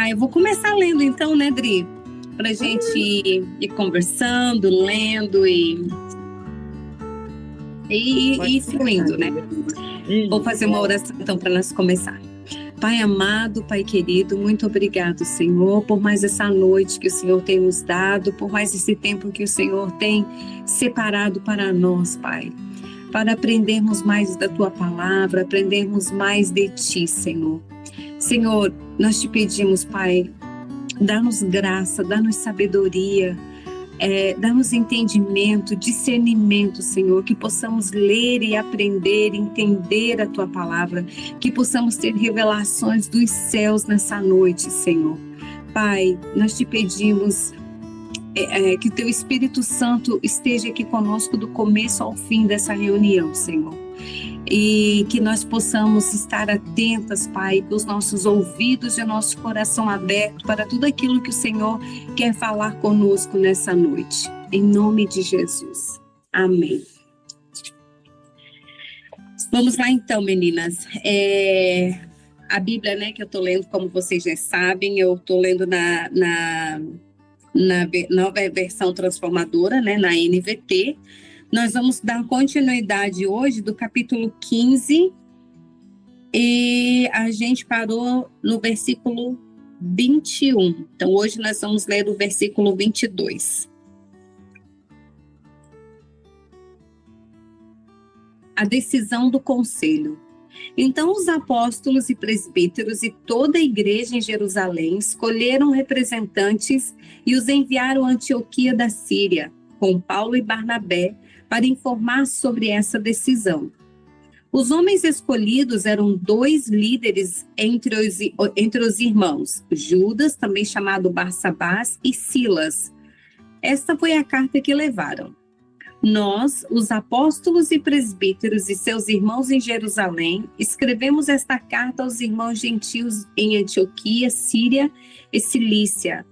Eu vou começar lendo então, né, Dri? Pra gente ir conversando, lendo e fluindo, né? Vou fazer uma oração então para nós começar. Pai amado, Pai querido, muito obrigado, Senhor, por mais essa noite que o Senhor tem nos dado, por mais esse tempo que o Senhor tem separado para nós, Pai, para aprendermos mais da Tua palavra, aprendermos mais de Ti, Senhor. Senhor, nós te pedimos, Pai, dá-nos graça, dá-nos sabedoria, dá-nos entendimento, discernimento, Senhor, que possamos ler e aprender, entender a Tua palavra, que possamos ter revelações dos céus nessa noite, Senhor. Pai, nós te pedimos que o Teu Espírito Santo esteja aqui conosco do começo ao fim dessa reunião, Senhor. E que nós possamos estar atentas, Pai, com os nossos ouvidos e o nosso coração aberto para tudo aquilo que o Senhor quer falar conosco nessa noite. Em nome de Jesus. Amém. Vamos lá então, meninas. A Bíblia, né, que eu estou lendo, como vocês já sabem, eu estou lendo na nova versão transformadora, né, na NVT. Nós vamos dar continuidade hoje do capítulo 15 e a gente parou no versículo 21. Então, hoje nós vamos ler o versículo 22. A decisão do conselho. Então, os apóstolos e presbíteros e toda a igreja em Jerusalém escolheram representantes e os enviaram a Antioquia da Síria, com Paulo e Barnabé, para informar sobre essa decisão. Os homens escolhidos eram 2 líderes entre os irmãos, Judas, também chamado Barsabás, e Silas. Esta foi a carta que levaram. Nós, os apóstolos e presbíteros e seus irmãos em Jerusalém, escrevemos esta carta aos irmãos gentios em Antioquia, Síria e Cilícia.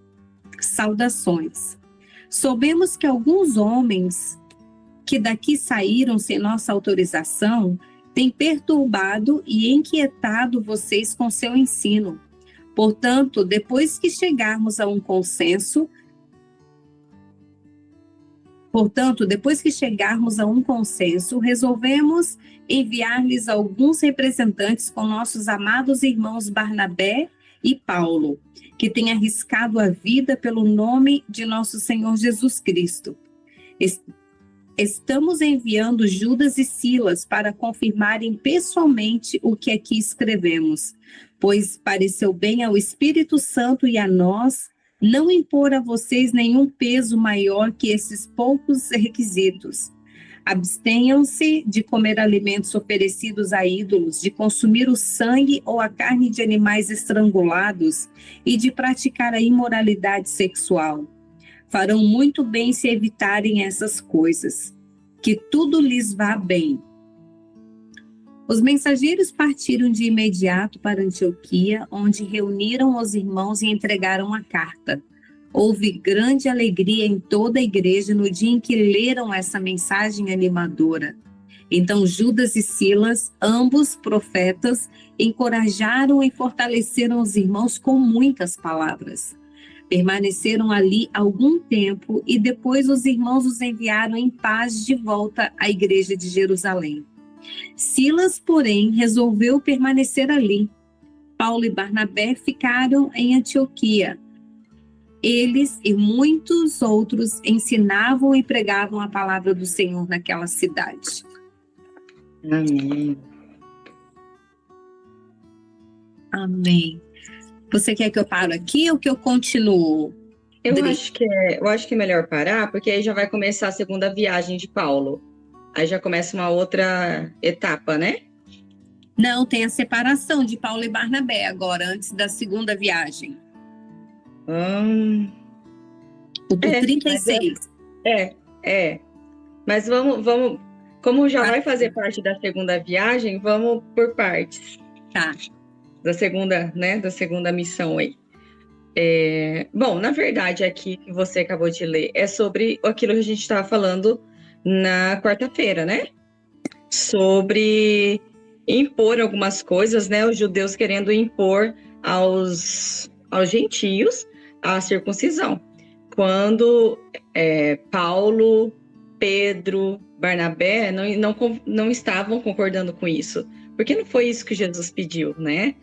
Saudações. Soubemos que alguns homens que daqui saíram sem nossa autorização, têm perturbado e inquietado vocês com seu ensino. Portanto, depois que chegarmos a um consenso, resolvemos enviar-lhes alguns representantes com nossos amados irmãos Barnabé e Paulo, que têm arriscado a vida pelo nome de nosso Senhor Jesus Cristo. Estamos enviando Judas e Silas para confirmarem pessoalmente o que aqui escrevemos, pois pareceu bem ao Espírito Santo e a nós não impor a vocês nenhum peso maior que esses poucos requisitos. Abstenham-se de comer alimentos oferecidos a ídolos, de consumir o sangue ou a carne de animais estrangulados e de praticar a imoralidade sexual. Farão muito bem se evitarem essas coisas. Que tudo lhes vá bem. Os mensageiros partiram de imediato para Antioquia, onde reuniram os irmãos e entregaram a carta. Houve grande alegria em toda a igreja no dia em que leram essa mensagem animadora. Então Judas e Silas, ambos profetas, encorajaram e fortaleceram os irmãos com muitas palavras. Permaneceram ali algum tempo e depois os irmãos os enviaram em paz de volta à igreja de Jerusalém. Silas, porém, resolveu permanecer ali. Paulo e Barnabé ficaram em Antioquia. Eles e muitos outros ensinavam e pregavam a palavra do Senhor naquela cidade. Amém. Amém. Você quer que eu pare aqui ou que eu continuo? Eu acho que é melhor parar, porque aí já vai começar a segunda viagem de Paulo. Aí já começa uma outra etapa, né? Não, tem a separação de Paulo e Barnabé agora, antes da segunda viagem. O do 36. Mas vamos, como já vai fazer parte da segunda viagem, vamos por partes. Tá. Da segunda missão aí. Bom, na verdade, aqui que você acabou de ler é sobre aquilo que a gente estava falando na quarta-feira, né? Sobre impor algumas coisas, né? Os judeus querendo impor aos aos gentios a circuncisão. Quando Paulo, Pedro, Barnabé não estavam concordando com isso, porque não foi isso que Jesus pediu, né?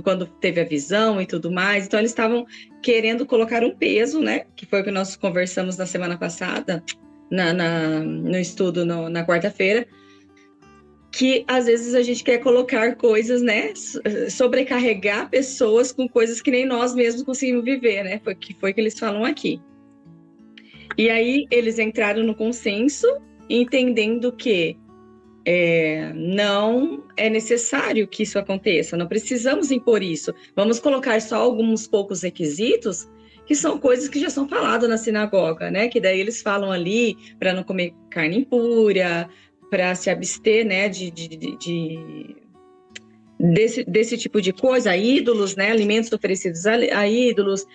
Quando teve a visão e tudo mais, então eles estavam querendo colocar um peso, né? Que foi o que nós conversamos na semana passada, no estudo na quarta-feira, que às vezes a gente quer colocar coisas, né? Sobrecarregar pessoas com coisas que nem nós mesmos conseguimos viver, né? Foi que eles falam aqui. E aí eles entraram no consenso, entendendo que não é necessário que isso aconteça, não precisamos impor isso. Vamos colocar só alguns poucos requisitos, que são coisas que já são faladas na sinagoga, né? Que daí eles falam ali para não comer carne impura, para se abster, né, desse tipo de coisa, ídolos, né, alimentos oferecidos a ídolos,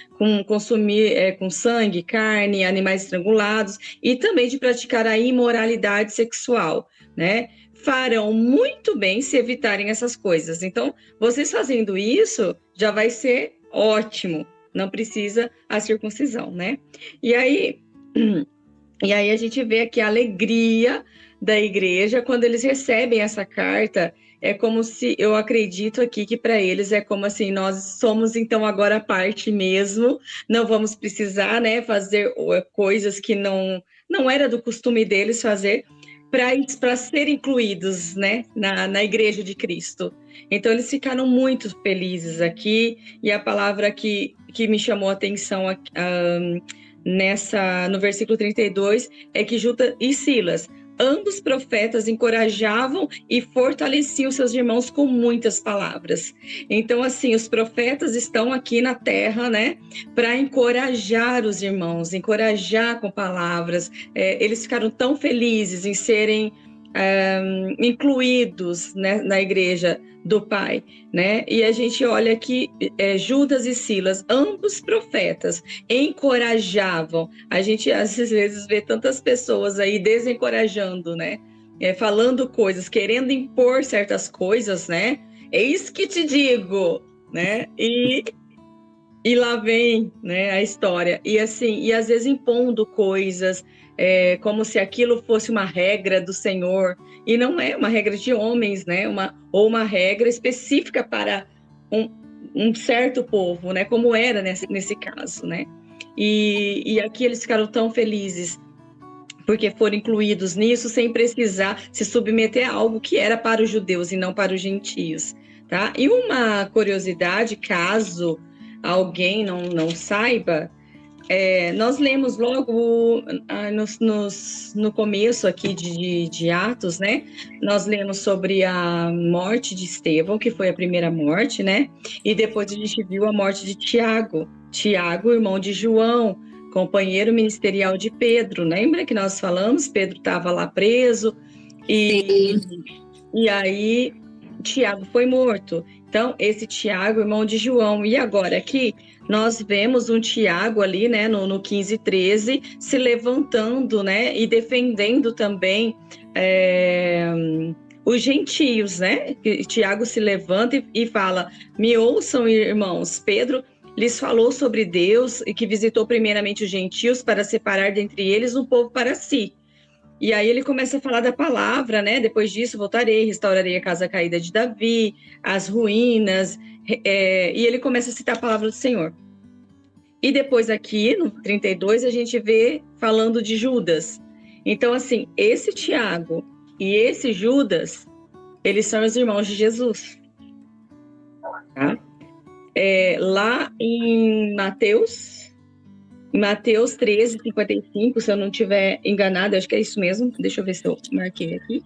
consumir com sangue, carne, animais estrangulados, e também de praticar a imoralidade sexual, né? Farão muito bem se evitarem essas coisas. Então, vocês fazendo isso, já vai ser ótimo. Não precisa a circuncisão, né? E aí a gente vê aqui a alegria da igreja quando eles recebem essa carta. É como se, eu acredito aqui que para eles é como assim, nós somos então agora parte mesmo, não vamos precisar, né, fazer coisas que não era do costume deles fazer para ser incluídos, né, na igreja de Cristo. Então eles ficaram muito felizes aqui, e a palavra que me chamou a atenção no versículo 32 é que Judas e Silas, ambos profetas, encorajavam e fortaleciam seus irmãos com muitas palavras. Então, assim, os profetas estão aqui na terra, né, para encorajar os irmãos, encorajar com palavras. Eles ficaram tão felizes em serem incluídos, né, na igreja do Pai, né? E a gente olha que Judas e Silas, ambos profetas, encorajavam. A gente às vezes vê tantas pessoas aí desencorajando, né? Falando coisas, querendo impor certas coisas, né? Eis que te digo, né? E lá vem, né, a história. E assim, e às vezes impondo coisas, como se aquilo fosse uma regra do Senhor. E não é uma regra de homens, né? Ou uma regra específica para um certo povo, né? Como era nesse caso, né? E aqui eles ficaram tão felizes porque foram incluídos nisso sem precisar se submeter a algo que era para os judeus e não para os gentios, tá? E uma curiosidade, caso alguém não saiba, nós lemos logo no começo aqui de Atos, né? Nós lemos sobre a morte de Estevão, que foi a primeira morte, né? E depois a gente viu a morte de Tiago, irmão de João, companheiro ministerial de Pedro. Lembra que nós falamos? Pedro estava lá preso e aí Tiago foi morto. Então, esse Tiago, irmão de João. E agora aqui, nós vemos um Tiago ali, né, no 15:13, se levantando, né, e defendendo também os gentios, né? Tiago se levanta e fala: me ouçam, irmãos, Pedro lhes falou sobre Deus e que visitou primeiramente os gentios para separar dentre eles um povo para si. E aí ele começa a falar da palavra, né? Depois disso, voltarei, restaurarei a casa caída de Davi, as ruínas, e ele começa a citar a palavra do Senhor. E depois aqui, no 32, a gente vê falando de Judas. Então, assim, esse Tiago e esse Judas, eles são os irmãos de Jesus. Tá? Lá em Mateus 13:55, se eu não estiver enganada, acho que é isso mesmo. Deixa eu ver se eu marquei aqui.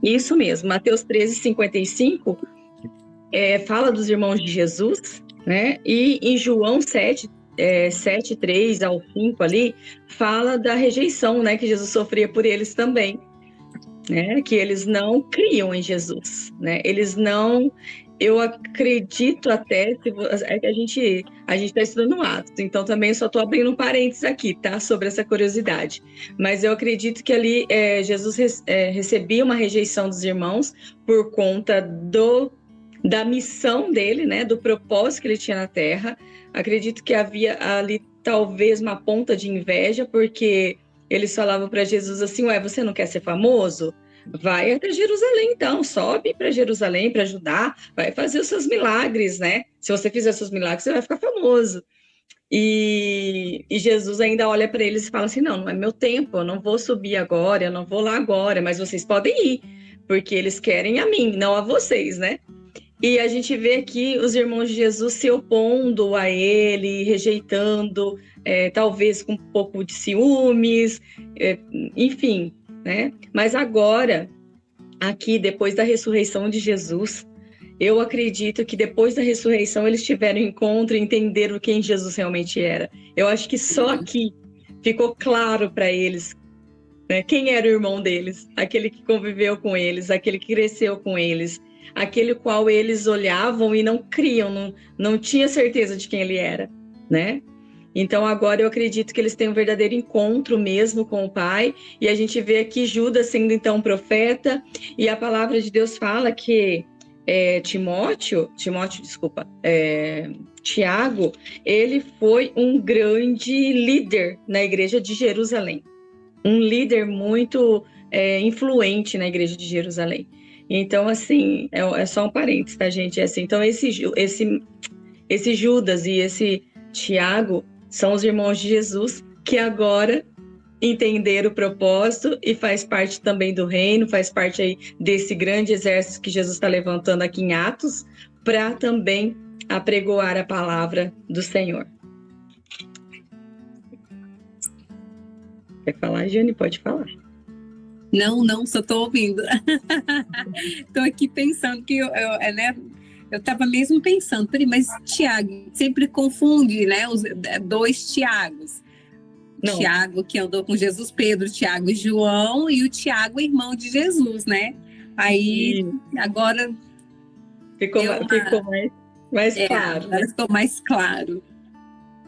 Isso mesmo, Mateus 13:55 fala dos irmãos de Jesus, né? E em João 7:3 ao 5 ali, fala da rejeição, né? Que Jesus sofria por eles também, né? Que eles não criam em Jesus, né? Eles não... Eu acredito até que a gente está estudando Atos, então também só estou abrindo um parênteses aqui, tá? Sobre essa curiosidade. Mas eu acredito que ali Jesus recebia uma rejeição dos irmãos por conta da missão dele, né, do propósito que ele tinha na Terra. Acredito que havia ali talvez uma ponta de inveja, porque eles falavam para Jesus assim: ué, você não quer ser famoso? Vai até Jerusalém, então, sobe para Jerusalém para ajudar, vai fazer os seus milagres, né? Se você fizer os seus milagres, você vai ficar famoso. E Jesus ainda olha para eles e fala assim: não, não é meu tempo, eu não vou subir agora, eu não vou lá agora, mas vocês podem ir, porque eles querem a mim, não a vocês, né? E a gente vê aqui os irmãos de Jesus se opondo a ele, rejeitando, talvez com um pouco de ciúmes, enfim, né? Mas agora, aqui, depois da ressurreição de Jesus, eu acredito que depois da ressurreição eles tiveram encontro e entenderam quem Jesus realmente era. Eu acho que só aqui ficou claro para eles, né, quem era o irmão deles, aquele que conviveu com eles, aquele que cresceu com eles, aquele qual eles olhavam e não criam, não tinha certeza de quem ele era, né? Então agora eu acredito que eles têm um verdadeiro encontro mesmo com o Pai, e a gente vê aqui Judas sendo então profeta, e a palavra de Deus fala que Tiago, ele foi um grande líder na igreja de Jerusalém, um líder muito influente na igreja de Jerusalém. Então, assim, é só um parênteses, tá, gente? É assim, então, esse Judas e esse Tiago são os irmãos de Jesus que agora entenderam o propósito e faz parte também do reino, faz parte aí desse grande exército que Jesus está levantando aqui em Atos, para também apregoar a palavra do Senhor. Quer falar, Jane? Pode falar. Não, só estou ouvindo. Estou aqui pensando que eu estava mesmo pensando, mas Tiago sempre confunde, né? Os dois Tiagos. Não. Tiago, que andou com Jesus, Pedro, Tiago e João, e o Tiago, irmão de Jesus, né? Aí, agora... Ficou mais claro. Agora ficou mais claro.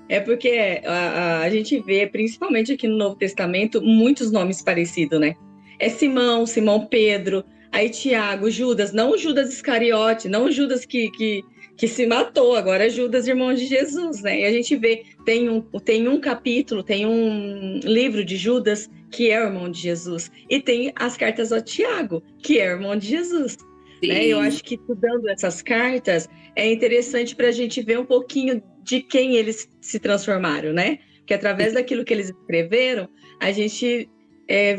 É porque a gente vê, principalmente aqui no Novo Testamento, muitos nomes parecidos, né? É Simão Pedro, aí Tiago, Judas, não o Judas Iscariote, não o Judas que se matou, agora é Judas, irmão de Jesus, né? E a gente vê, tem um capítulo, tem um livro de Judas, que é o irmão de Jesus, e tem as cartas ao Tiago, que é o irmão de Jesus. Né? Eu acho que estudando essas cartas é interessante para a gente ver um pouquinho de quem eles se transformaram, né? Porque através daquilo que eles escreveram, a gente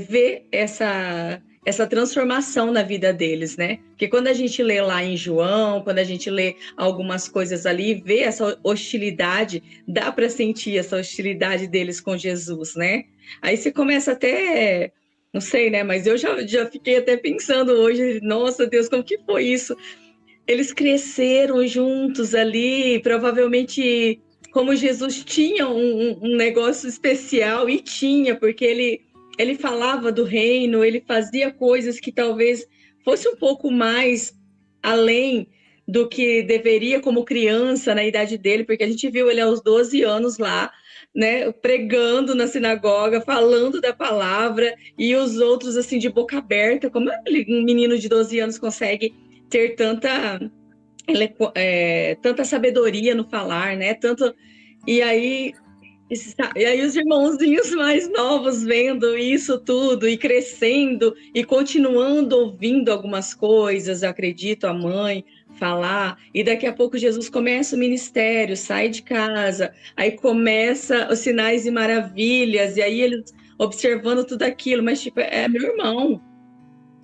vê essa transformação na vida deles, né? Porque quando a gente lê lá em João, quando a gente lê algumas coisas ali, vê essa hostilidade, dá para sentir essa hostilidade deles com Jesus, né? Aí você começa até... Não sei, né? Mas eu já fiquei até pensando hoje, nossa Deus, como que foi isso? Eles cresceram juntos ali, provavelmente como Jesus tinha um negócio especial, e tinha, porque ele falava do reino, ele fazia coisas que talvez fosse um pouco mais além do que deveria como criança na idade dele, porque a gente viu ele aos 12 anos lá, né, pregando na sinagoga, falando da palavra, e os outros assim de boca aberta. Como um menino de 12 anos consegue ter tanta sabedoria no falar, né? E aí os irmãozinhos mais novos vendo isso tudo e crescendo e continuando ouvindo algumas coisas, eu acredito, a mãe falar, e daqui a pouco Jesus começa o ministério, sai de casa, aí começa os sinais e maravilhas, e aí eles observando tudo aquilo, mas tipo, é meu irmão,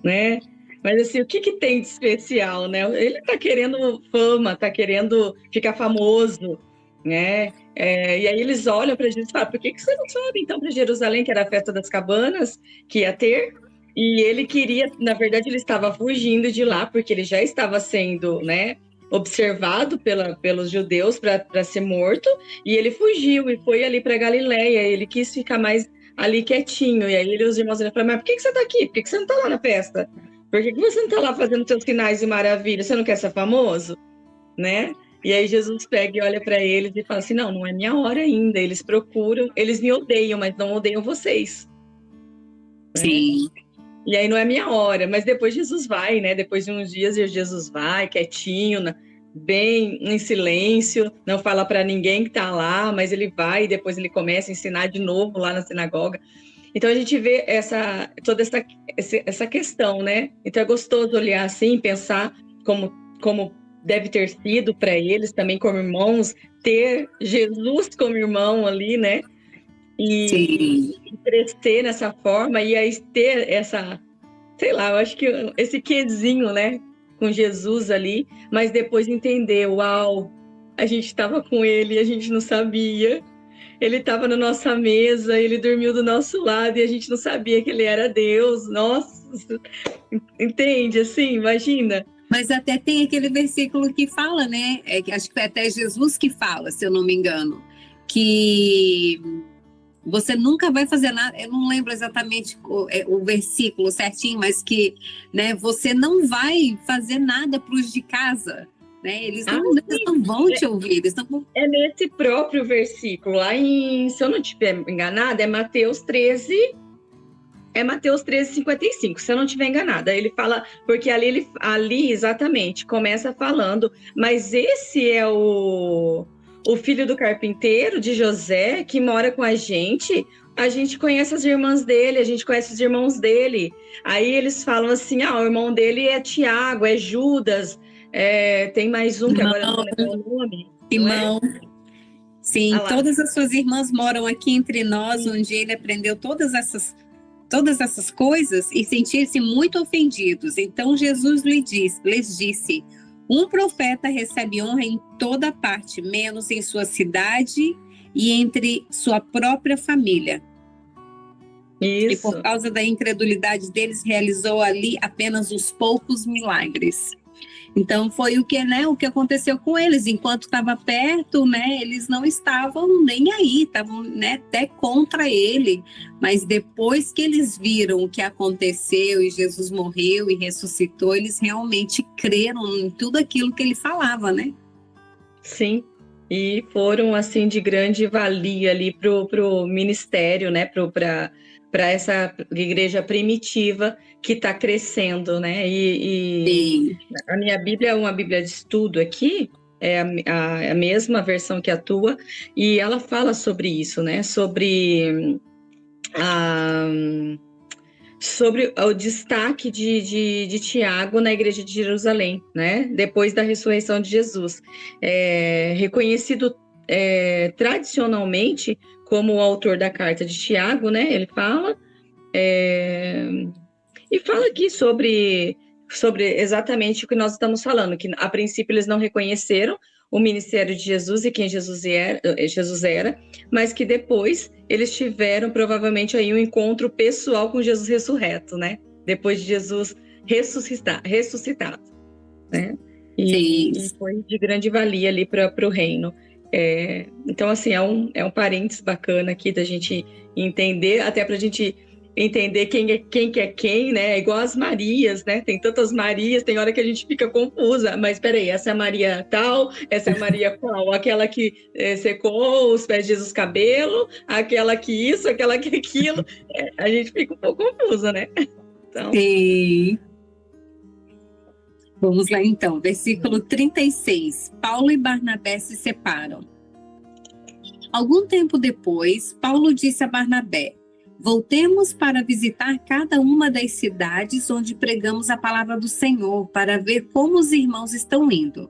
né? Mas assim, o que tem de especial, né? Ele tá querendo fama, tá querendo ficar famoso, né? E aí eles olham para Jesus e falam: por que você não sobe então para Jerusalém, que era a festa das cabanas que ia ter? E ele queria, na verdade, ele estava fugindo de lá, porque ele já estava sendo, né, observado pelos judeus para ser morto, e ele fugiu e foi ali para Galileia. Ele quis ficar mais ali quietinho. E aí os irmãos falaram: mas por que você está aqui? Por que você não está lá na festa? Por que você não está lá fazendo seus sinais e maravilhas? Você não quer ser famoso? Né? E aí Jesus pega e olha para eles e fala assim: não é minha hora ainda. Eles me odeiam, mas não odeiam vocês. Sim. E aí não é minha hora, mas depois Jesus vai, né? Depois de uns dias Jesus vai, quietinho, bem em silêncio, não fala para ninguém que está lá, mas ele vai e depois ele começa a ensinar de novo lá na sinagoga. Então a gente vê toda essa questão, né? Então é gostoso olhar assim, pensar como deve ter sido para eles também como irmãos, ter Jesus como irmão ali, né? Sim. E crescer nessa forma e aí ter sei lá, eu acho que esse quezinho, né, com Jesus ali, mas depois entender, uau, a gente estava com ele e a gente não sabia. Ele estava na nossa mesa, ele dormiu do nosso lado e a gente não sabia que ele era Deus. Nossa, entende assim? Imagina. Mas até tem aquele versículo que fala, né? Acho que foi até Jesus que fala, se eu não me engano, que você nunca vai fazer nada. Eu não lembro exatamente o versículo certinho, mas que, né, você não vai fazer nada para os de casa, né? Eles não vão te ouvir. Eles não... É nesse próprio versículo, lá se eu não estiver enganada, é Mateus 13. É Mateus 13:55, se eu não estiver enganada. Ele fala, porque ali exatamente começa falando, mas esse é o filho do carpinteiro, de José, que mora com a gente conhece as irmãs dele, a gente conhece os irmãos dele. Aí eles falam assim, o irmão dele é Tiago, é Judas, tem mais um que agora eu não vou lembrar o nome. Simão. Sim, todas as suas irmãs moram aqui entre nós, onde ele aprendeu todas essas coisas e sentir-se muito ofendidos. Então Jesus lhes disse: um profeta recebe honra em toda parte, menos em sua cidade e entre sua própria família. Isso. E por causa da incredulidade deles, realizou ali apenas uns poucos milagres. Então foi o que aconteceu com eles. Enquanto estava perto, né, eles não estavam nem aí, estavam, né, até contra ele. Mas depois que eles viram o que aconteceu e Jesus morreu e ressuscitou, eles realmente creram em tudo aquilo que ele falava, né? Sim. E foram assim de grande valia ali pro ministério, né, para essa igreja primitiva que está crescendo, né? E a minha Bíblia é uma Bíblia de estudo aqui, é a mesma versão que a tua, e ela fala sobre isso, né? Sobre o destaque de Tiago na igreja de Jerusalém, né? Depois da ressurreição de Jesus. Reconhecido tradicionalmente como o autor da carta de Tiago, né? Ele fala, e fala aqui sobre exatamente o que nós estamos falando, que a princípio eles não reconheceram o ministério de Jesus e quem Jesus era, mas que depois eles tiveram provavelmente aí um encontro pessoal com Jesus ressurreto, né? Depois de Jesus ressuscitado, né? E foi de grande valia ali para o reino. Então, assim, é um parênteses bacana aqui da gente entender, até para a gente entender quem que é quem, né? É igual as Marias, né? Tem tantas Marias, tem hora que a gente fica confusa. Mas peraí, essa é a Maria tal, essa é a Maria qual? Aquela que secou os pés de Jesus cabelo, aquela que isso, aquela que aquilo. A gente fica um pouco confusa, né? Então... Sim. Vamos lá então, versículo 36. Paulo e Barnabé se separam. Algum tempo depois, Paulo disse a Barnabé: voltemos para visitar cada uma das cidades onde pregamos a palavra do Senhor, para ver como os irmãos estão indo.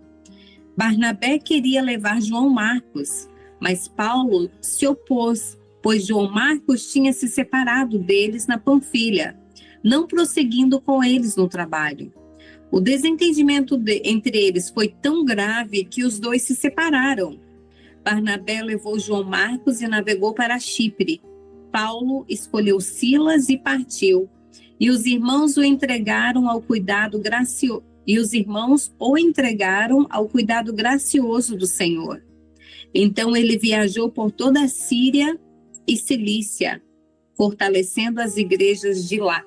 Barnabé queria levar João Marcos, mas Paulo se opôs, pois João Marcos tinha se separado deles na Panfilha, não prosseguindo com eles no trabalho. O desentendimento entre eles foi tão grave que os dois se separaram. Barnabé levou João Marcos e navegou para Chipre. Paulo escolheu Silas e partiu. E os irmãos o entregaram ao cuidado gracioso do Senhor. Então ele viajou por toda a Síria e Cilícia, fortalecendo as igrejas de lá.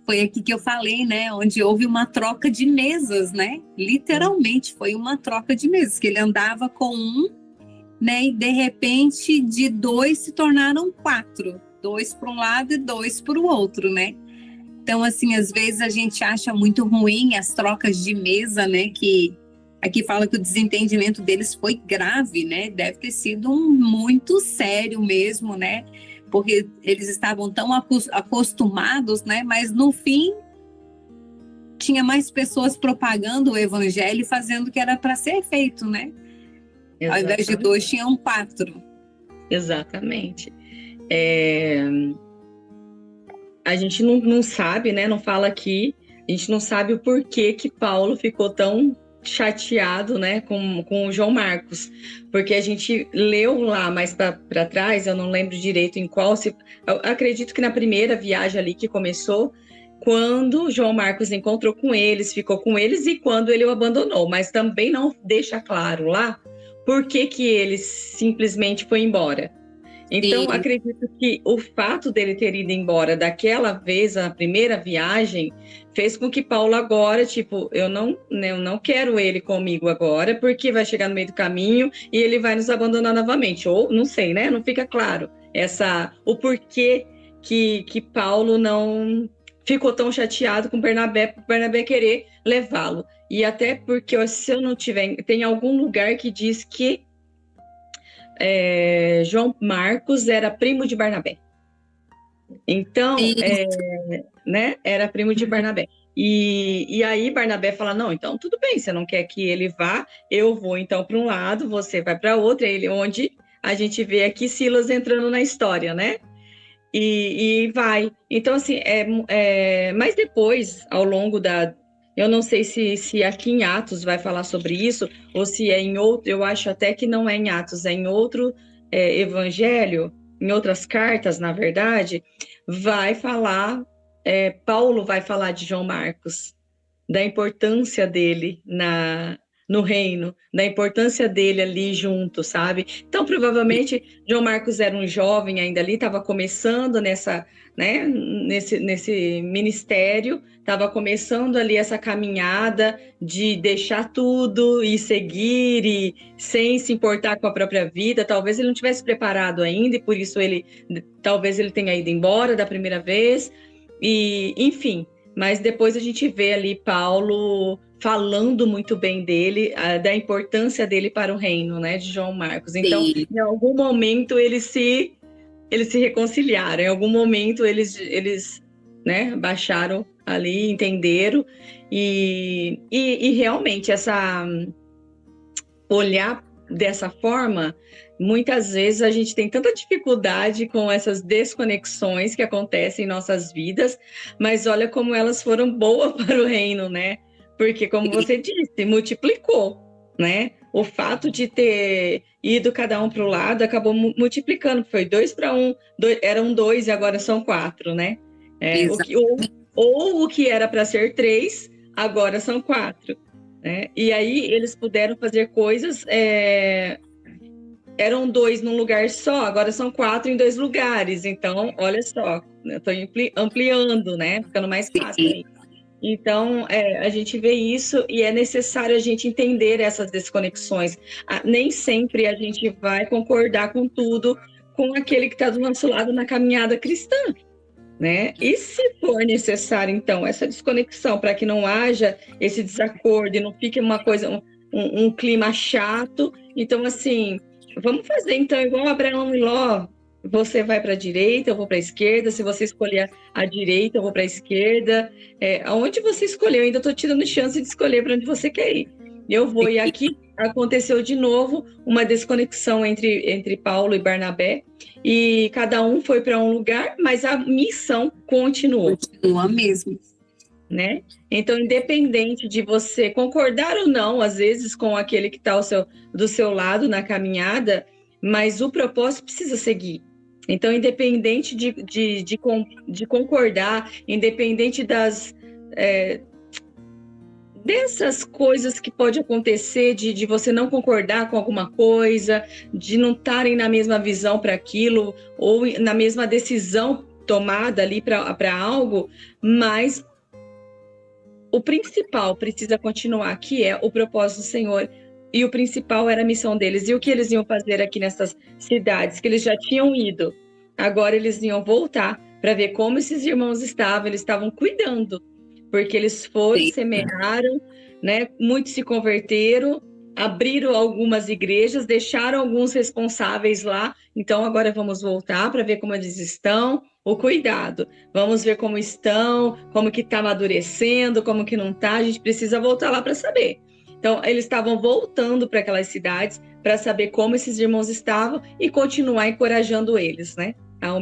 Foi aqui que eu falei, né, onde houve uma troca de mesas, né? Literalmente foi uma troca de mesas, que ele andava com um, né, e de repente de 2 se tornaram 4, 2 para um lado e 2 para o outro, né? Então, assim, às vezes a gente acha muito ruim as trocas de mesa, né? Que aqui fala que o desentendimento deles foi grave, né? Deve ter sido muito sério mesmo, né? Porque eles estavam tão acostumados, né? Mas no fim tinha mais pessoas propagando o evangelho e fazendo o que era para ser feito, né? Ao invés de 2, tinham 4. Exatamente. A gente não sabe, né? Não fala aqui, a gente não sabe o porquê que Paulo ficou tão chateado, né, com o João Marcos, porque a gente leu lá mais para trás, eu não lembro direito em qual, eu acredito que na primeira viagem ali que começou, quando João Marcos encontrou com eles, ficou com eles e quando ele o abandonou, mas também não deixa claro lá por que ele simplesmente foi embora. Então, Sim. acredito que o fato dele ter ido embora daquela vez, a primeira viagem, fez com que Paulo agora, tipo, eu não quero ele comigo agora, porque vai chegar no meio do caminho e ele vai nos abandonar novamente. Ou, não sei, né? Não fica claro o porquê que Paulo não ficou tão chateado com Bernabé querer levá-lo. E até porque, se eu não tiver, tem algum lugar que diz que João Marcos era primo de Barnabé. Então, né, era primo de Barnabé. E aí Barnabé fala, não, então tudo bem, você não quer que ele vá, eu vou então para um lado, você vai para outro, onde a gente vê aqui Silas entrando na história, né? E vai. Então, assim, mas depois, ao longo eu não sei se aqui em Atos vai falar sobre isso, ou se é em outro, eu acho até que não é em Atos, é em outro evangelho, em outras cartas, na verdade, vai falar, Paulo vai falar de João Marcos, da importância dele no reino, da importância dele ali junto, sabe? Então, provavelmente, João Marcos era um jovem ainda ali, estava começando nesse ministério, estava começando ali essa caminhada de deixar tudo e seguir, e sem se importar com a própria vida. Talvez ele não tivesse preparado ainda, e por isso talvez ele tenha ido embora da primeira vez, e enfim. Mas depois a gente vê ali Paulo falando muito bem dele, da importância dele para o reino, né, de João Marcos. Então, Sim. em algum momento eles se reconciliaram, em algum momento eles né, baixaram ali, entenderam, e realmente olhar dessa forma, muitas vezes a gente tem tanta dificuldade com essas desconexões que acontecem em nossas vidas, mas olha como elas foram boas para o reino, né? Porque, como você disse, multiplicou, né? O fato de ter ido cada um para o lado acabou multiplicando, foi 2 para 1, eram 2 e agora são 4, né? Ou o que era para ser 3, agora são 4. Né? E aí eles puderam fazer coisas, eram 2 num lugar só, agora são 4 em 2 lugares. Então, olha só, estou ampliando, né? Ficando mais fácil aí. Então, a gente vê isso e é necessário a gente entender essas desconexões. Nem sempre a gente vai concordar com tudo com aquele que está do nosso lado na caminhada cristã. Né? E se for necessário, então, essa desconexão para que não haja esse desacordo e não fique uma coisa, um clima chato, então, assim, vamos fazer, então, igual Abraão e Ló, você vai para a direita, eu vou para a esquerda, se você escolher a direita, eu vou para a esquerda, aonde você escolheu, eu ainda estou te dando chance de escolher para onde você quer ir. Eu vou, e aqui aconteceu de novo uma desconexão entre Paulo e Barnabé, e cada um foi para um lugar, mas a missão continuou. Continua mesmo. Né? Então, independente de você concordar ou não, às vezes, com aquele que está do seu lado na caminhada, mas o propósito precisa seguir. Então, independente de concordar, independente dessas coisas que pode acontecer, de você não concordar com alguma coisa, de não estarem na mesma visão para aquilo, ou na mesma decisão tomada ali para algo, mas o principal precisa continuar, que é o propósito do Senhor, e o principal era a missão deles, e o que eles iam fazer aqui nessas cidades, que eles já tinham ido, agora eles iam voltar para ver como esses irmãos estavam. Eles estavam cuidando, porque eles foram, Sim. semearam, né? Muitos se converteram, abriram algumas igrejas, deixaram alguns responsáveis lá. Então, agora vamos voltar para ver como eles estão. O cuidado. Vamos ver como estão, como que está amadurecendo, como que não está. A gente precisa voltar lá para saber. Então, eles estavam voltando para aquelas cidades para saber como esses irmãos estavam e continuar encorajando eles, né?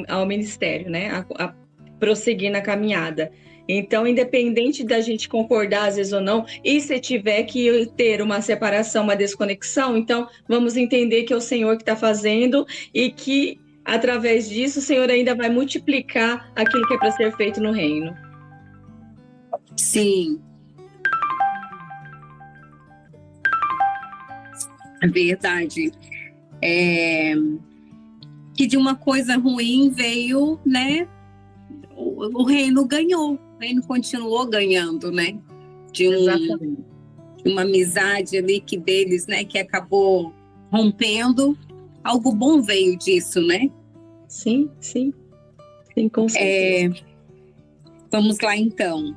Ao ministério, né? A prosseguir na caminhada. Então, independente da gente concordar às vezes ou não, e se tiver que ter uma separação, uma desconexão, então vamos entender que é o Senhor que está fazendo e que através disso o Senhor ainda vai multiplicar aquilo que é para ser feito no reino. Sim. É verdade. Que de uma coisa ruim veio, né? O reino ganhou, o reino continuou ganhando, né? Exatamente. Uma amizade ali que deles, né? Que acabou rompendo. Algo bom veio disso, né? Sim, sim. Sim, com certeza. Vamos lá, então.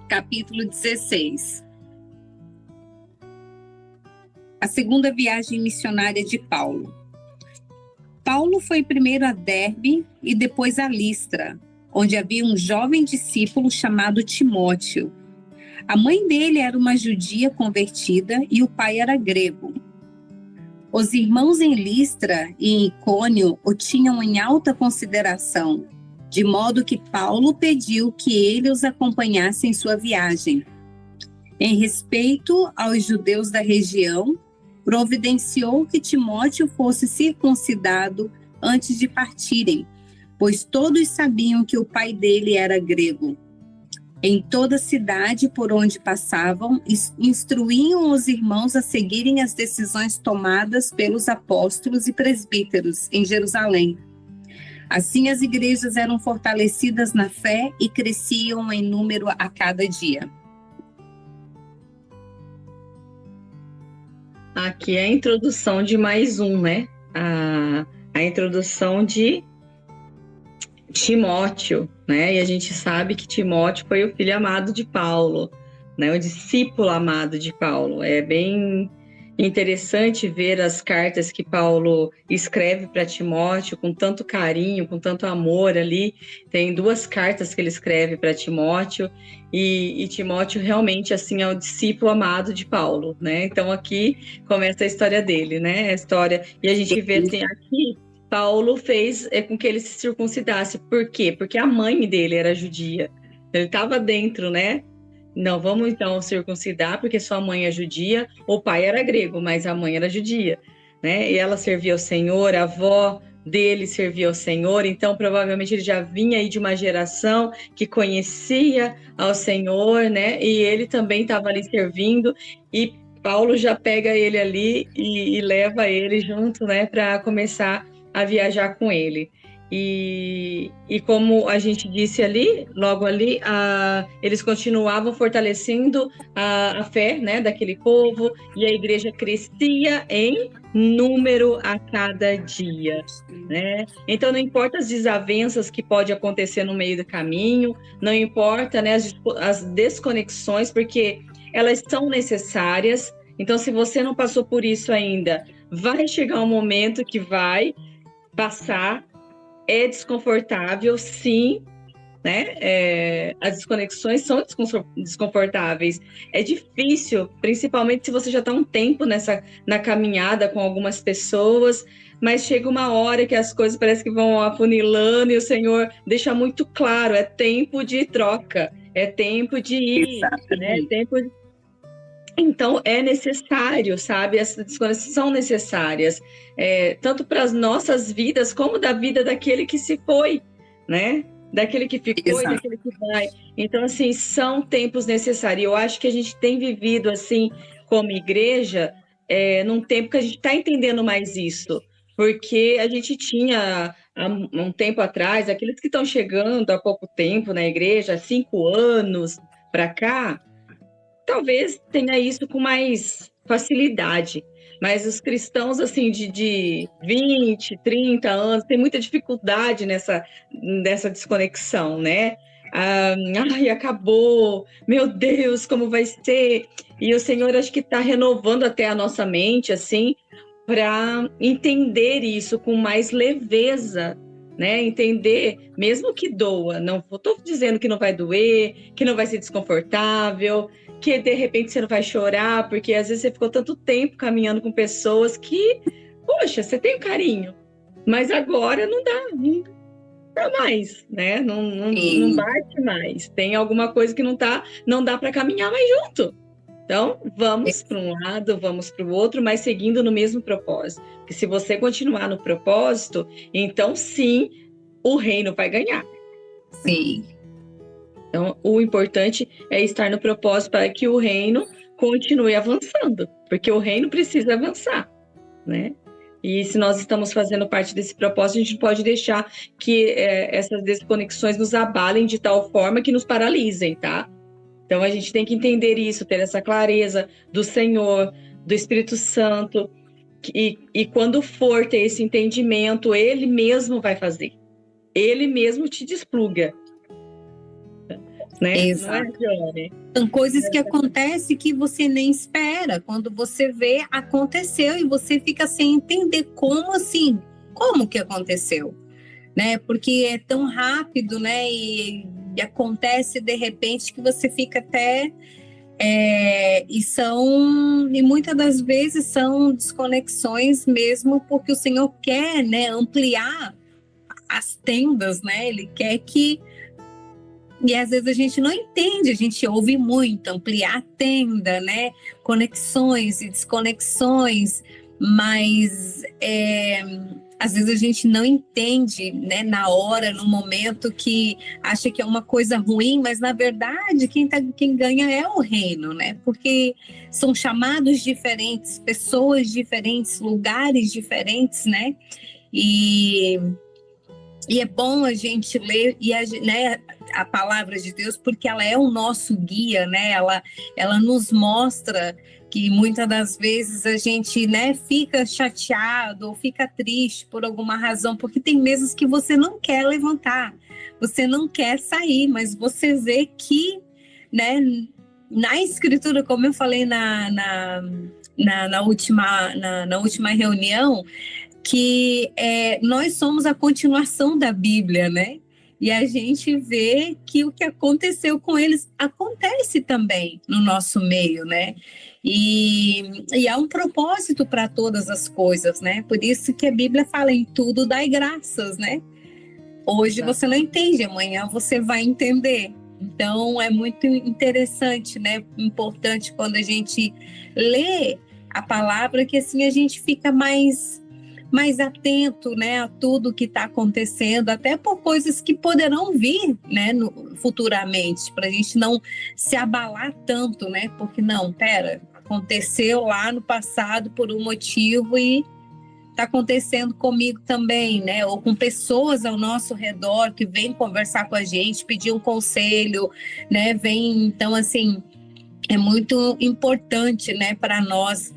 Capítulo 16. A segunda viagem missionária de Paulo. Paulo foi primeiro a Derbe e depois a Listra, onde havia um jovem discípulo chamado Timóteo. A mãe dele era uma judia convertida e o pai era grego. Os irmãos em Listra e em Icônio o tinham em alta consideração, de modo que Paulo pediu que ele os acompanhasse em sua viagem. Em respeito aos judeus da região, providenciou que Timóteo fosse circuncidado antes de partirem, pois todos sabiam que o pai dele era grego. Em toda a cidade por onde passavam, instruíam os irmãos a seguirem as decisões tomadas pelos apóstolos e presbíteros em Jerusalém. Assim, as igrejas eram fortalecidas na fé e cresciam em número a cada dia. Aqui é a introdução de mais um, né? A introdução de Timóteo, né? E a gente sabe que Timóteo foi o filho amado de Paulo, né? O discípulo amado de Paulo. É bem interessante ver as cartas que Paulo escreve para Timóteo com tanto carinho, com tanto amor ali. Tem 2 cartas que ele escreve para Timóteo e Timóteo realmente assim é o discípulo amado de Paulo, né? Então aqui começa a história dele, né? A história e a gente vê assim aqui Paulo fez com que ele se circuncidasse. Por quê? Porque a mãe dele era judia. Ele estava dentro, né? Não, vamos então circuncidar, porque sua mãe é judia. O pai era grego, mas a mãe era judia, né? E ela servia ao Senhor, a avó dele servia ao Senhor. Então, provavelmente ele já vinha aí de uma geração que conhecia ao Senhor, né? E ele também estava ali servindo. E Paulo já pega ele ali e leva ele junto, né? Para começar a viajar com ele. E como a gente disse ali, logo ali, eles continuavam fortalecendo a fé, né, daquele povo, e a igreja crescia em número a cada dia, né? Então não importa as desavenças que pode acontecer no meio do caminho, não importa, né, as desconexões, porque elas são necessárias. Então, se você não passou por isso ainda, vai chegar um momento que vai passar, é desconfortável, sim, né? As desconexões são desconfortáveis. É difícil, principalmente se você já está um tempo na caminhada com algumas pessoas, mas chega uma hora que as coisas parecem que vão afunilando e o Senhor deixa muito claro, é tempo de troca, é tempo de ir, né? É tempo de... Então, é necessário, sabe? Essas desconexões são necessárias, tanto para as nossas vidas, como da vida daquele que se foi, né? Daquele que ficou e daquele que vai. Então, assim, são tempos necessários. Eu acho que a gente tem vivido, assim, como igreja, num tempo que a gente está entendendo mais isso, porque a gente tinha, há um tempo atrás, aqueles que estão chegando há pouco tempo na igreja, 5 anos para cá, talvez tenha isso com mais facilidade, Mas os cristãos, assim, de 20, 30 anos, têm muita dificuldade nessa desconexão, né? Ai, acabou, meu Deus, como vai ser? E o Senhor acho que está renovando até a nossa mente, assim, para entender isso com mais leveza, né? Entender, mesmo que doa, não estou dizendo que não vai doer, que não vai ser desconfortável, que de repente você não vai chorar, porque às vezes você ficou tanto tempo caminhando com pessoas que, poxa, você tem um carinho, mas agora não dá mais, né? Não Sim, bate mais. Tem alguma coisa que não dá para caminhar mais junto. Então, vamos para um lado, vamos para o outro, mas seguindo no mesmo propósito. Porque se você continuar no propósito, então sim, o reino vai ganhar. sim. Então, o importante é estar no propósito para que o reino continue avançando, porque o reino precisa avançar, né? E se nós estamos fazendo parte desse propósito, a gente não pode deixar que essas desconexões nos abalem de tal forma que nos paralisem, tá? Então a gente tem que entender isso, ter essa clareza do Senhor, do Espírito Santo, e quando for ter esse entendimento, Ele mesmo vai fazer. Ele mesmo te despluga, né? Não é, Exato. Johnny? São coisas que acontecem que você nem espera. Quando você vê, aconteceu e você fica sem entender como assim, como que aconteceu, né? Porque é tão rápido, né? E acontece de repente que você fica até e muitas das vezes são desconexões mesmo porque o Senhor quer, né, ampliar as tendas, né? Ele quer que e às vezes a gente não entende, a gente ouve muito, ampliar a tenda, né? Conexões e desconexões, mas às vezes a gente não entende, né? Na hora, no momento que acha que é uma coisa ruim, mas na verdade quem ganha é o reino, né? Porque são chamados diferentes, pessoas diferentes, lugares diferentes, né? E e é bom a gente ler né, a palavra de Deus, porque ela é o nosso guia, né? Ela nos mostra que muitas das vezes a gente, né, fica chateado ou fica triste por alguma razão, porque tem mesas que você não quer levantar, você não quer sair, mas você vê que, né, na escritura, como eu falei na última reunião, que nós somos a continuação da Bíblia, né? E a gente vê que o que aconteceu com eles acontece também no nosso meio, né? E há um propósito para todas as coisas, né? Por isso que a Bíblia fala em tudo dai graças, né? Hoje você não entende, amanhã você vai entender. Então é muito interessante, né? Importante quando a gente lê a palavra, que assim a gente fica mais atento, né, a tudo que está acontecendo, até por coisas que poderão vir, né, futuramente, para a gente não se abalar tanto, né, porque não, pera, aconteceu lá no passado por um motivo e está acontecendo comigo também, né, ou com pessoas ao nosso redor que vêm conversar com a gente, pedir um conselho, né, então assim, é muito importante, né, para nós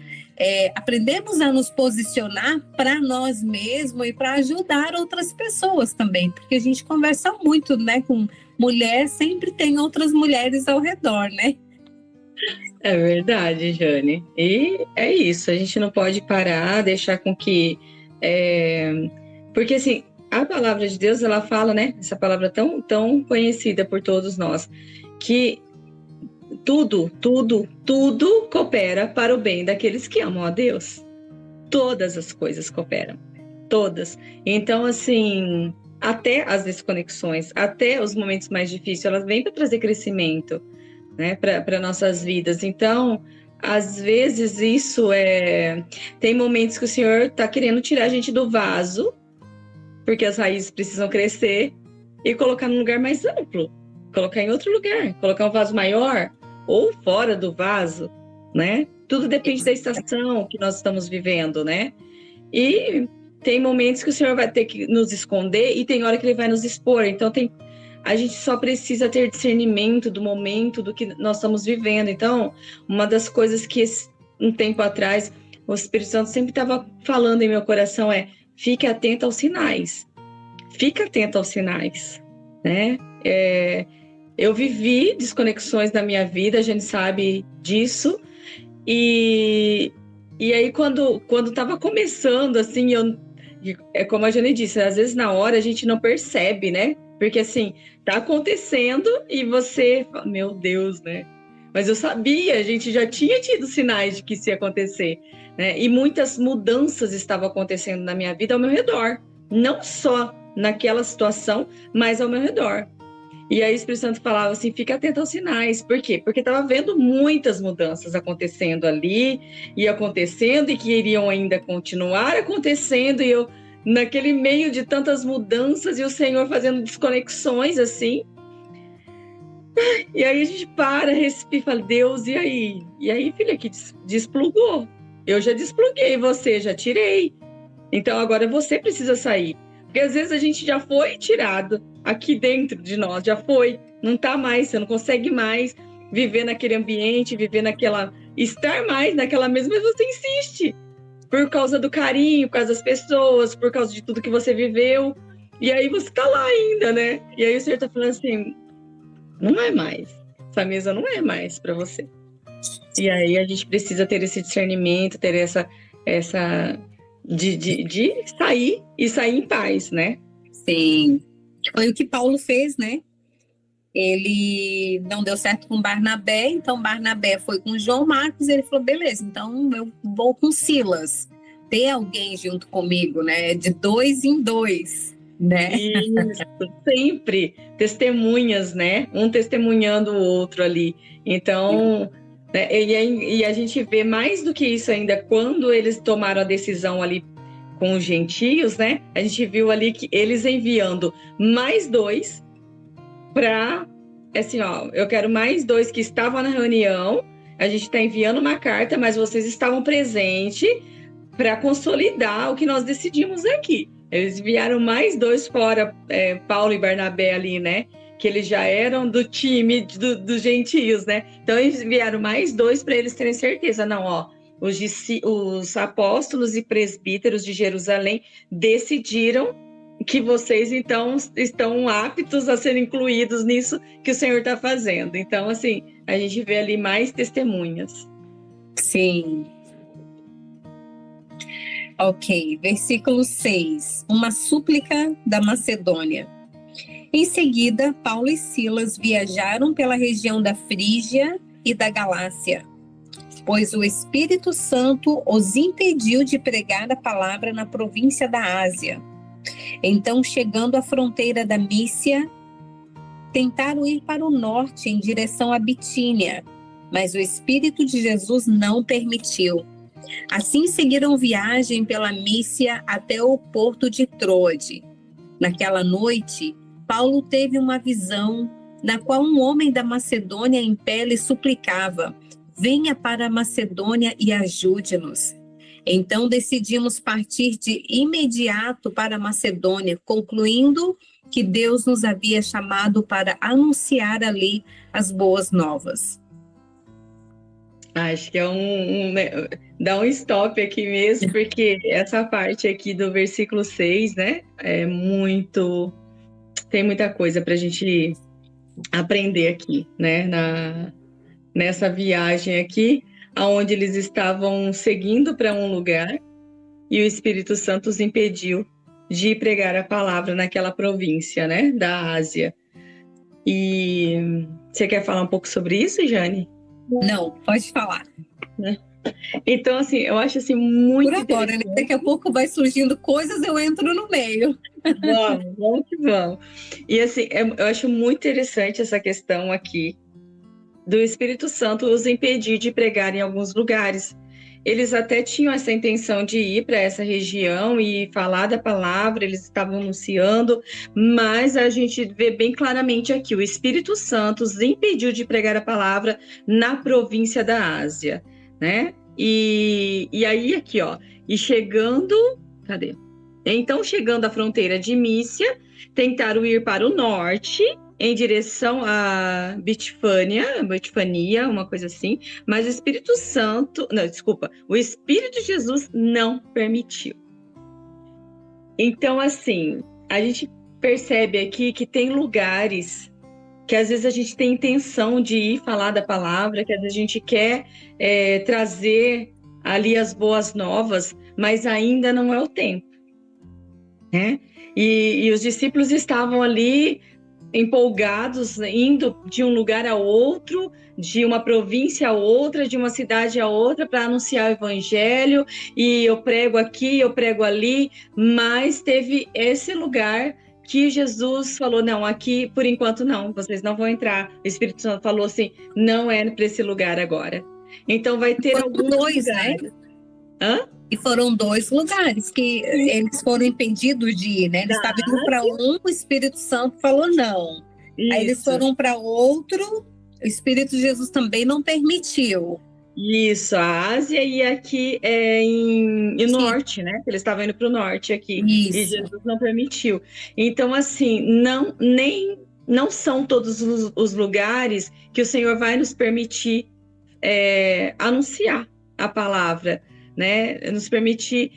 aprendemos a nos posicionar para nós mesmos e para ajudar outras pessoas também, porque a gente conversa muito, né, com mulher, sempre tem outras mulheres ao redor, né? É verdade, Jane. E é isso, a gente não pode parar, deixar com que... Porque, assim, a palavra de Deus, ela fala, né, essa palavra tão, tão conhecida por todos nós, que tudo coopera para o bem daqueles que amam a Deus. Todas as coisas cooperam, todas. Então, assim, até as desconexões, até os momentos mais difíceis, elas vêm para trazer crescimento, né, para nossas vidas. Então, às vezes tem momentos que o Senhor está querendo tirar a gente do vaso, porque as raízes precisam crescer, e colocar num lugar mais amplo, colocar em outro lugar, colocar um vaso maior ou fora do vaso, né? Tudo depende da estação que nós estamos vivendo, né? E tem momentos que o Senhor vai ter que nos esconder e tem hora que Ele vai nos expor. Então, a gente só precisa ter discernimento do momento, do que nós estamos vivendo. Então, uma das coisas que um tempo atrás o Espírito Santo sempre estava falando em meu coração fique atento aos sinais. Fica atento aos sinais, né? Eu vivi desconexões na minha vida, a gente sabe disso. E aí, quando estava começando, assim, como a Jane disse, às vezes na hora a gente não percebe, né? Porque, assim, tá acontecendo e você fala, meu Deus, né? Mas eu sabia, a gente já tinha tido sinais de que isso ia acontecer, né? E muitas mudanças estavam acontecendo na minha vida ao meu redor. Não só naquela situação, mas ao meu redor. E aí o Espírito Santo falava assim, fica atento aos sinais. Por quê? Porque estava vendo muitas mudanças acontecendo ali, e acontecendo, e que iriam ainda continuar acontecendo, e eu, naquele meio de tantas mudanças, e o Senhor fazendo desconexões, assim. E aí a gente para, respira e fala, Deus, e aí? E aí, filha, que desplugou. Eu já despluguei você, já tirei. Então agora você precisa sair. Porque às vezes a gente já foi tirado aqui dentro de nós, já foi, não está mais, você não consegue mais viver naquele ambiente, estar mais naquela mesma, mas você insiste por causa do carinho, por causa das pessoas, por causa de tudo que você viveu, e aí você está lá ainda, né? E aí o Senhor está falando assim, não é mais, essa mesa não é mais para você. E aí a gente precisa ter esse discernimento, ter essa de sair e sair em paz, né? Sim. Foi o que Paulo fez, né? Ele não deu certo com Barnabé, então Barnabé foi com João Marcos, e ele falou, beleza, então eu vou com Silas. Ter alguém junto comigo, né? De 2 em 2, né? Isso, sempre testemunhas, né? Um testemunhando o outro ali. Então, né? E a gente vê mais do que isso ainda, quando eles tomaram a decisão ali com os gentios, né? A gente viu ali que eles enviando mais 2 para, assim, ó, eu quero mais 2 que estavam na reunião, a gente está enviando uma carta, mas vocês estavam presentes para consolidar o que nós decidimos aqui. Eles enviaram mais 2 fora, Paulo e Barnabé ali, né? Que eles já eram do time dos gentios, né? Então eles enviaram mais 2 para eles terem certeza. Não, ó, os apóstolos e presbíteros de Jerusalém decidiram que vocês, então, estão aptos a serem incluídos nisso que o Senhor está fazendo. Então, assim, a gente vê ali mais testemunhas. Sim. Ok, versículo 6. Uma súplica da Macedônia. Em seguida, Paulo e Silas viajaram pela região da Frígia e da Galácia, pois o Espírito Santo os impediu de pregar a palavra na província da Ásia. Então, chegando à fronteira da Mícia, tentaram ir para o norte em direção à Bitínia, mas o Espírito de Jesus não permitiu. Assim seguiram viagem pela Mícia até o porto de Troade. Naquela noite, Paulo teve uma visão na qual um homem da Macedônia em pé lhe suplicava: venha para a Macedônia e ajude-nos. Então decidimos partir de imediato para a Macedônia, concluindo que Deus nos havia chamado para anunciar ali as boas novas. Acho que dá um stop aqui mesmo, porque essa parte aqui do versículo 6, né, tem muita coisa para a gente aprender aqui, né, nessa viagem aqui, aonde eles estavam seguindo para um lugar e o Espírito Santo os impediu de pregar a palavra naquela província, né, da Ásia. E você quer falar um pouco sobre isso, Jane? Não, pode falar. Então, assim, eu acho assim muito por agora, né? Daqui a pouco vai surgindo coisas, eu entro no meio. Vamos que vamos. E assim, eu acho muito interessante essa questão aqui do Espírito Santo os impedir de pregar em alguns lugares. Eles até tinham essa intenção de ir para essa região e falar da palavra, eles estavam anunciando, mas a gente vê bem claramente aqui, o Espírito Santo os impediu de pregar a palavra na província da Ásia, né? E aí aqui, ó, e chegando, cadê? Então, chegando à fronteira de Mícia, tentaram ir para o norte, em direção a Betfania, uma coisa assim, mas o Espírito Santo, não, desculpa, o Espírito de Jesus não permitiu. Então, assim, a gente percebe aqui que tem lugares que às vezes a gente tem intenção de ir falar da palavra, que às vezes a gente quer trazer ali as boas novas, mas ainda não é o tempo, né? E os discípulos estavam ali empolgados, indo de um lugar a outro, de uma província a outra, de uma cidade a outra, para anunciar o evangelho, e eu prego aqui, eu prego ali, mas teve esse lugar que Jesus falou, não, aqui por enquanto não, vocês não vão entrar. O Espírito Santo falou assim, não é para esse lugar agora. Então vai ter alguns dois, lugares. né? Hã? E foram 2 lugares que eles foram impedidos de ir, né? Eles estavam indo para um, o Espírito Santo falou não. Isso. Aí eles foram para outro, o Espírito de Jesus também não permitiu. Isso, a Ásia e aqui no norte, né? Eles estavam indo para o norte aqui. Isso. E Jesus não permitiu. Então, assim, não são todos os lugares que o Senhor vai nos permitir anunciar a palavra, né? Nos permitir.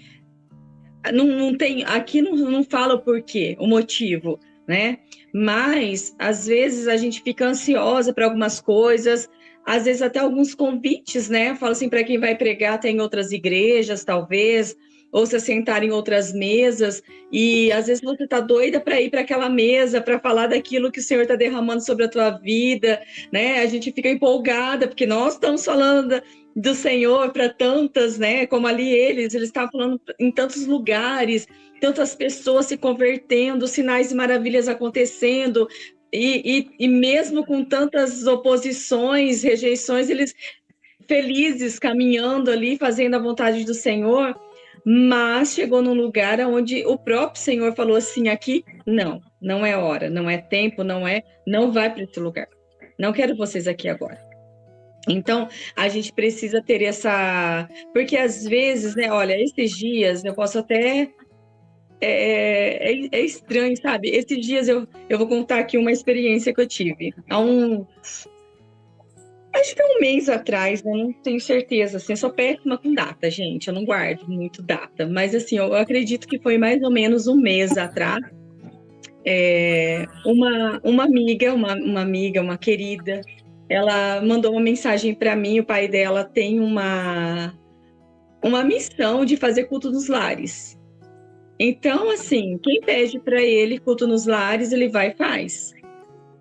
Não tem, aqui não fala o porquê, o motivo, né? Mas às vezes a gente fica ansiosa para algumas coisas, às vezes até alguns convites, né? Fala assim, para quem vai pregar, tem outras igrejas, talvez, ou se sentar em outras mesas, e às vezes você está doida para ir para aquela mesa, para falar daquilo que o Senhor está derramando sobre a tua vida, né? A gente fica empolgada, porque nós estamos falando do Senhor para tantas, né? Como ali eles estavam falando em tantos lugares, tantas pessoas se convertendo, sinais e maravilhas acontecendo, e mesmo com tantas oposições, rejeições, eles felizes caminhando ali, fazendo a vontade do Senhor, mas chegou num lugar onde o próprio Senhor falou assim, aqui, não é hora, não é tempo, não vai para esse lugar. Não quero vocês aqui agora. Então, a gente precisa ter essa... Porque às vezes, né, olha, esses dias eu posso até... É estranho, sabe? Esses dias eu vou contar aqui uma experiência que eu tive. Acho que um mês atrás, né? Não tenho certeza, assim, eu sou péssima com data, gente, eu não guardo muito data, mas assim, eu acredito que foi mais ou menos um mês atrás, uma amiga, uma querida, ela mandou uma mensagem para mim, o pai dela tem uma missão de fazer culto nos lares. Então, assim, quem pede para ele culto nos lares, ele vai e faz.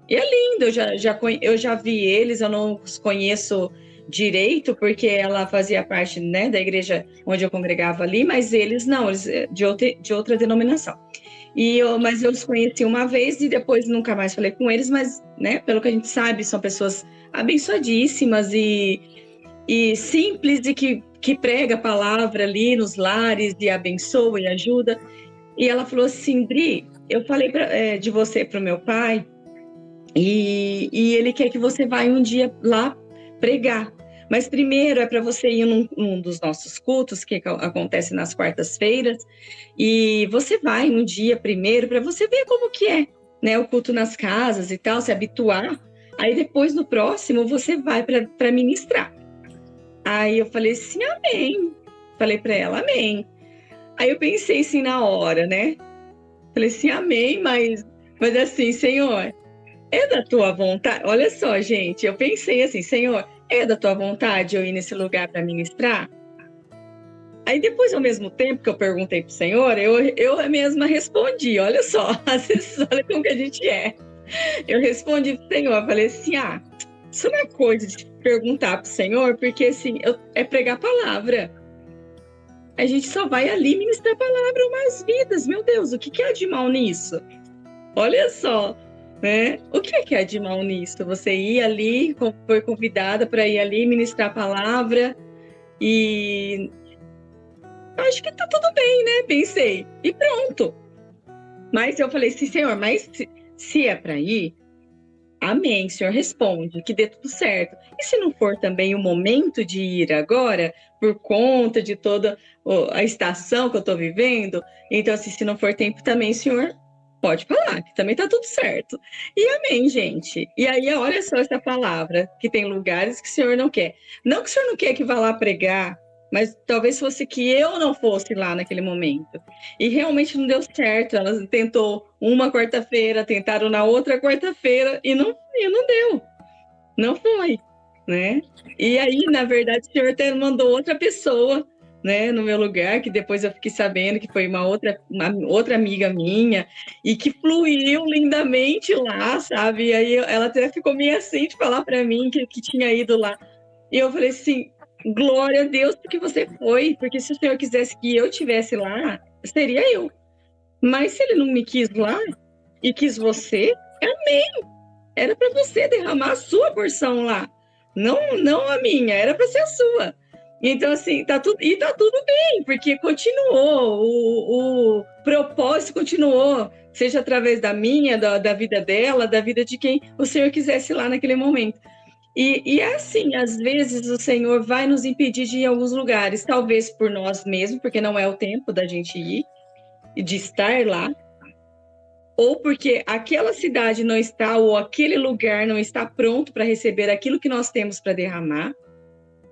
E é lindo, eu já vi eles, eu não os conheço direito, porque ela fazia parte, né, da igreja onde eu congregava ali, mas eles não, eles de outra denominação. Mas eu os conheci uma vez e depois nunca mais falei com eles, mas, né, pelo que a gente sabe, são pessoas abençoadíssimas e simples e que prega a palavra ali nos lares e abençoa e ajuda. E ela falou assim, Dri, eu falei de você para o meu pai, e ele quer que você vá um dia lá pregar. Mas primeiro é para você ir num dos nossos cultos, que acontece nas quartas-feiras, e você vai um dia primeiro para você ver como que é, né, o culto nas casas e tal, se habituar. Aí depois, no próximo, você vai para ministrar. Aí eu falei assim, amém. Falei para ela, amém. Aí eu pensei assim na hora, né? Falei assim, amém, mas assim, Senhor, é da tua vontade? Olha só, gente, eu pensei assim, Senhor, é da tua vontade eu ir nesse lugar para ministrar? Aí depois, ao mesmo tempo que eu perguntei pro Senhor, eu mesma respondi, olha só, às vezes, olha como que a gente é. Eu respondi pro Senhor, falei assim, isso não é coisa de perguntar pro Senhor, porque assim, é pregar a palavra. A gente só vai ali ministrar a palavra umas vidas, meu Deus, o que há de mal nisso? Olha só, né? O que há de mal nisso? Você ir ali, foi convidada para ir ali ministrar a palavra e acho que tá tudo bem, né? Pensei, e pronto. Mas eu falei assim, Senhor, mas se é para ir, amém, Senhor, responde, que dê tudo certo. E se não for também o momento de ir agora, por conta de toda a estação que eu estou vivendo, então, assim, se não for tempo também, Senhor, Pode falar, que também tá tudo certo. E amém, gente. E aí, olha só essa palavra, que tem lugares que o Senhor não quer. Não que o Senhor não quer que vá lá pregar, mas talvez fosse que eu não fosse lá naquele momento. E realmente não deu certo. Elas tentou uma quarta-feira, tentaram na outra quarta-feira e não deu. Não foi, né? E aí, na verdade, o Senhor até mandou outra pessoa, né, no meu lugar, que depois eu fiquei sabendo que foi uma outra amiga minha, e que fluiu lindamente lá, sabe? E aí ela até ficou meio assim de falar para mim que tinha ido lá. E eu falei assim, glória a Deus porque você foi, porque se o Senhor quisesse que eu tivesse lá, seria eu. Mas se ele não me quis lá e quis você, era para você derramar a sua porção lá, não a minha, era para ser a sua. Então, assim, tá tudo bem, porque continuou, o propósito continuou, seja através da minha, da vida dela, da vida de quem o Senhor quisesse lá naquele momento. E é assim, às vezes o Senhor vai nos impedir de ir a alguns lugares, talvez por nós mesmos, porque não é o tempo da gente ir e de estar lá, ou porque aquela cidade não está, ou aquele lugar não está pronto para receber aquilo que nós temos para derramar,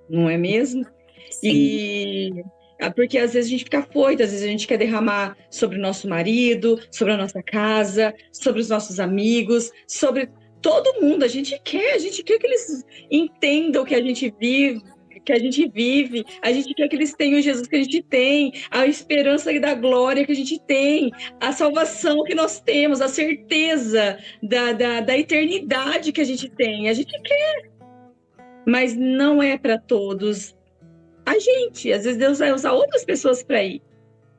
não é mesmo? Sim. Porque às vezes a gente fica afoito, às vezes a gente quer derramar sobre o nosso marido, sobre a nossa casa, sobre os nossos amigos, sobre todo mundo. A gente quer que eles entendam que a gente vive, a gente quer que eles tenham o Jesus que a gente tem, a esperança da glória que a gente tem, a salvação que nós temos, a certeza da eternidade que a gente tem. A gente quer, mas não é para todos. A gente, às vezes Deus vai usar outras pessoas para ir,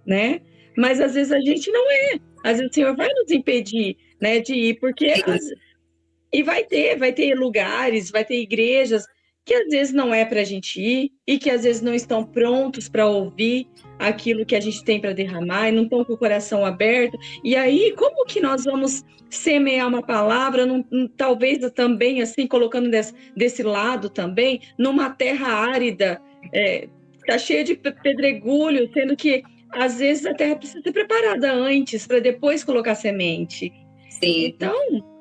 né? Mas às vezes a gente não é. Às vezes o Senhor vai nos impedir, né, de ir, porque e vai ter lugares, vai ter igrejas que às vezes não é para a gente ir e que às vezes não estão prontos para ouvir aquilo que a gente tem para derramar e não estão com o coração aberto. E aí, como que nós vamos semear uma palavra, talvez também assim, colocando desse lado também, numa terra árida, tá cheia de pedregulho, sendo que às vezes a terra precisa ser preparada antes para depois colocar semente. Sim. Então,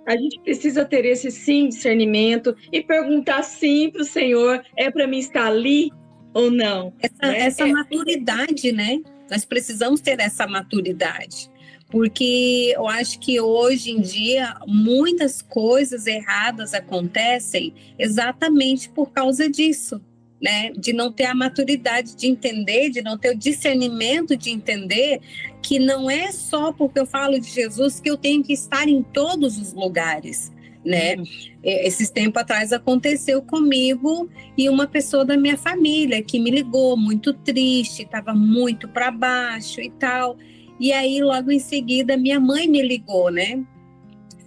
a gente precisa ter esse sim discernimento e perguntar sim para o Senhor, é para mim estar ali ou não? Essa maturidade, né? Nós precisamos ter essa maturidade. Porque eu acho que hoje em dia muitas coisas erradas acontecem exatamente por causa disso, né? De não ter a maturidade de entender, de não ter o discernimento de entender que não é só porque eu falo de Jesus que eu tenho que estar em todos os lugares, né? Esses tempos atrás aconteceu comigo e uma pessoa da minha família que me ligou muito triste, estava muito para baixo e tal. E aí, logo em seguida, minha mãe me ligou, né?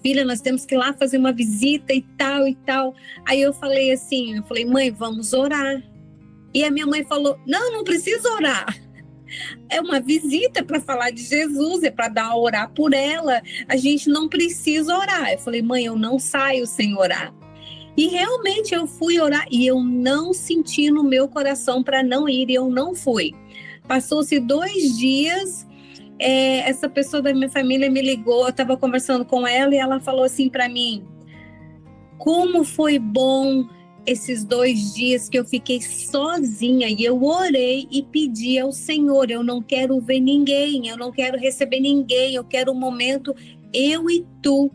Filha, nós temos que ir lá fazer uma visita e tal e tal. Aí eu falei assim, mãe, vamos orar. E a minha mãe falou, não precisa orar. É uma visita para falar de Jesus, é para orar por ela. A gente não precisa orar. Eu falei, mãe, eu não saio sem orar. E realmente eu fui orar e eu não senti no meu coração para não ir e eu não fui. Passou-se 2 dias, essa pessoa da minha família me ligou, eu estava conversando com ela e ela falou assim para mim, como foi bom esses 2 dias que eu fiquei sozinha e eu orei e pedi ao Senhor, eu não quero ver ninguém, eu não quero receber ninguém, eu quero um momento eu e tu.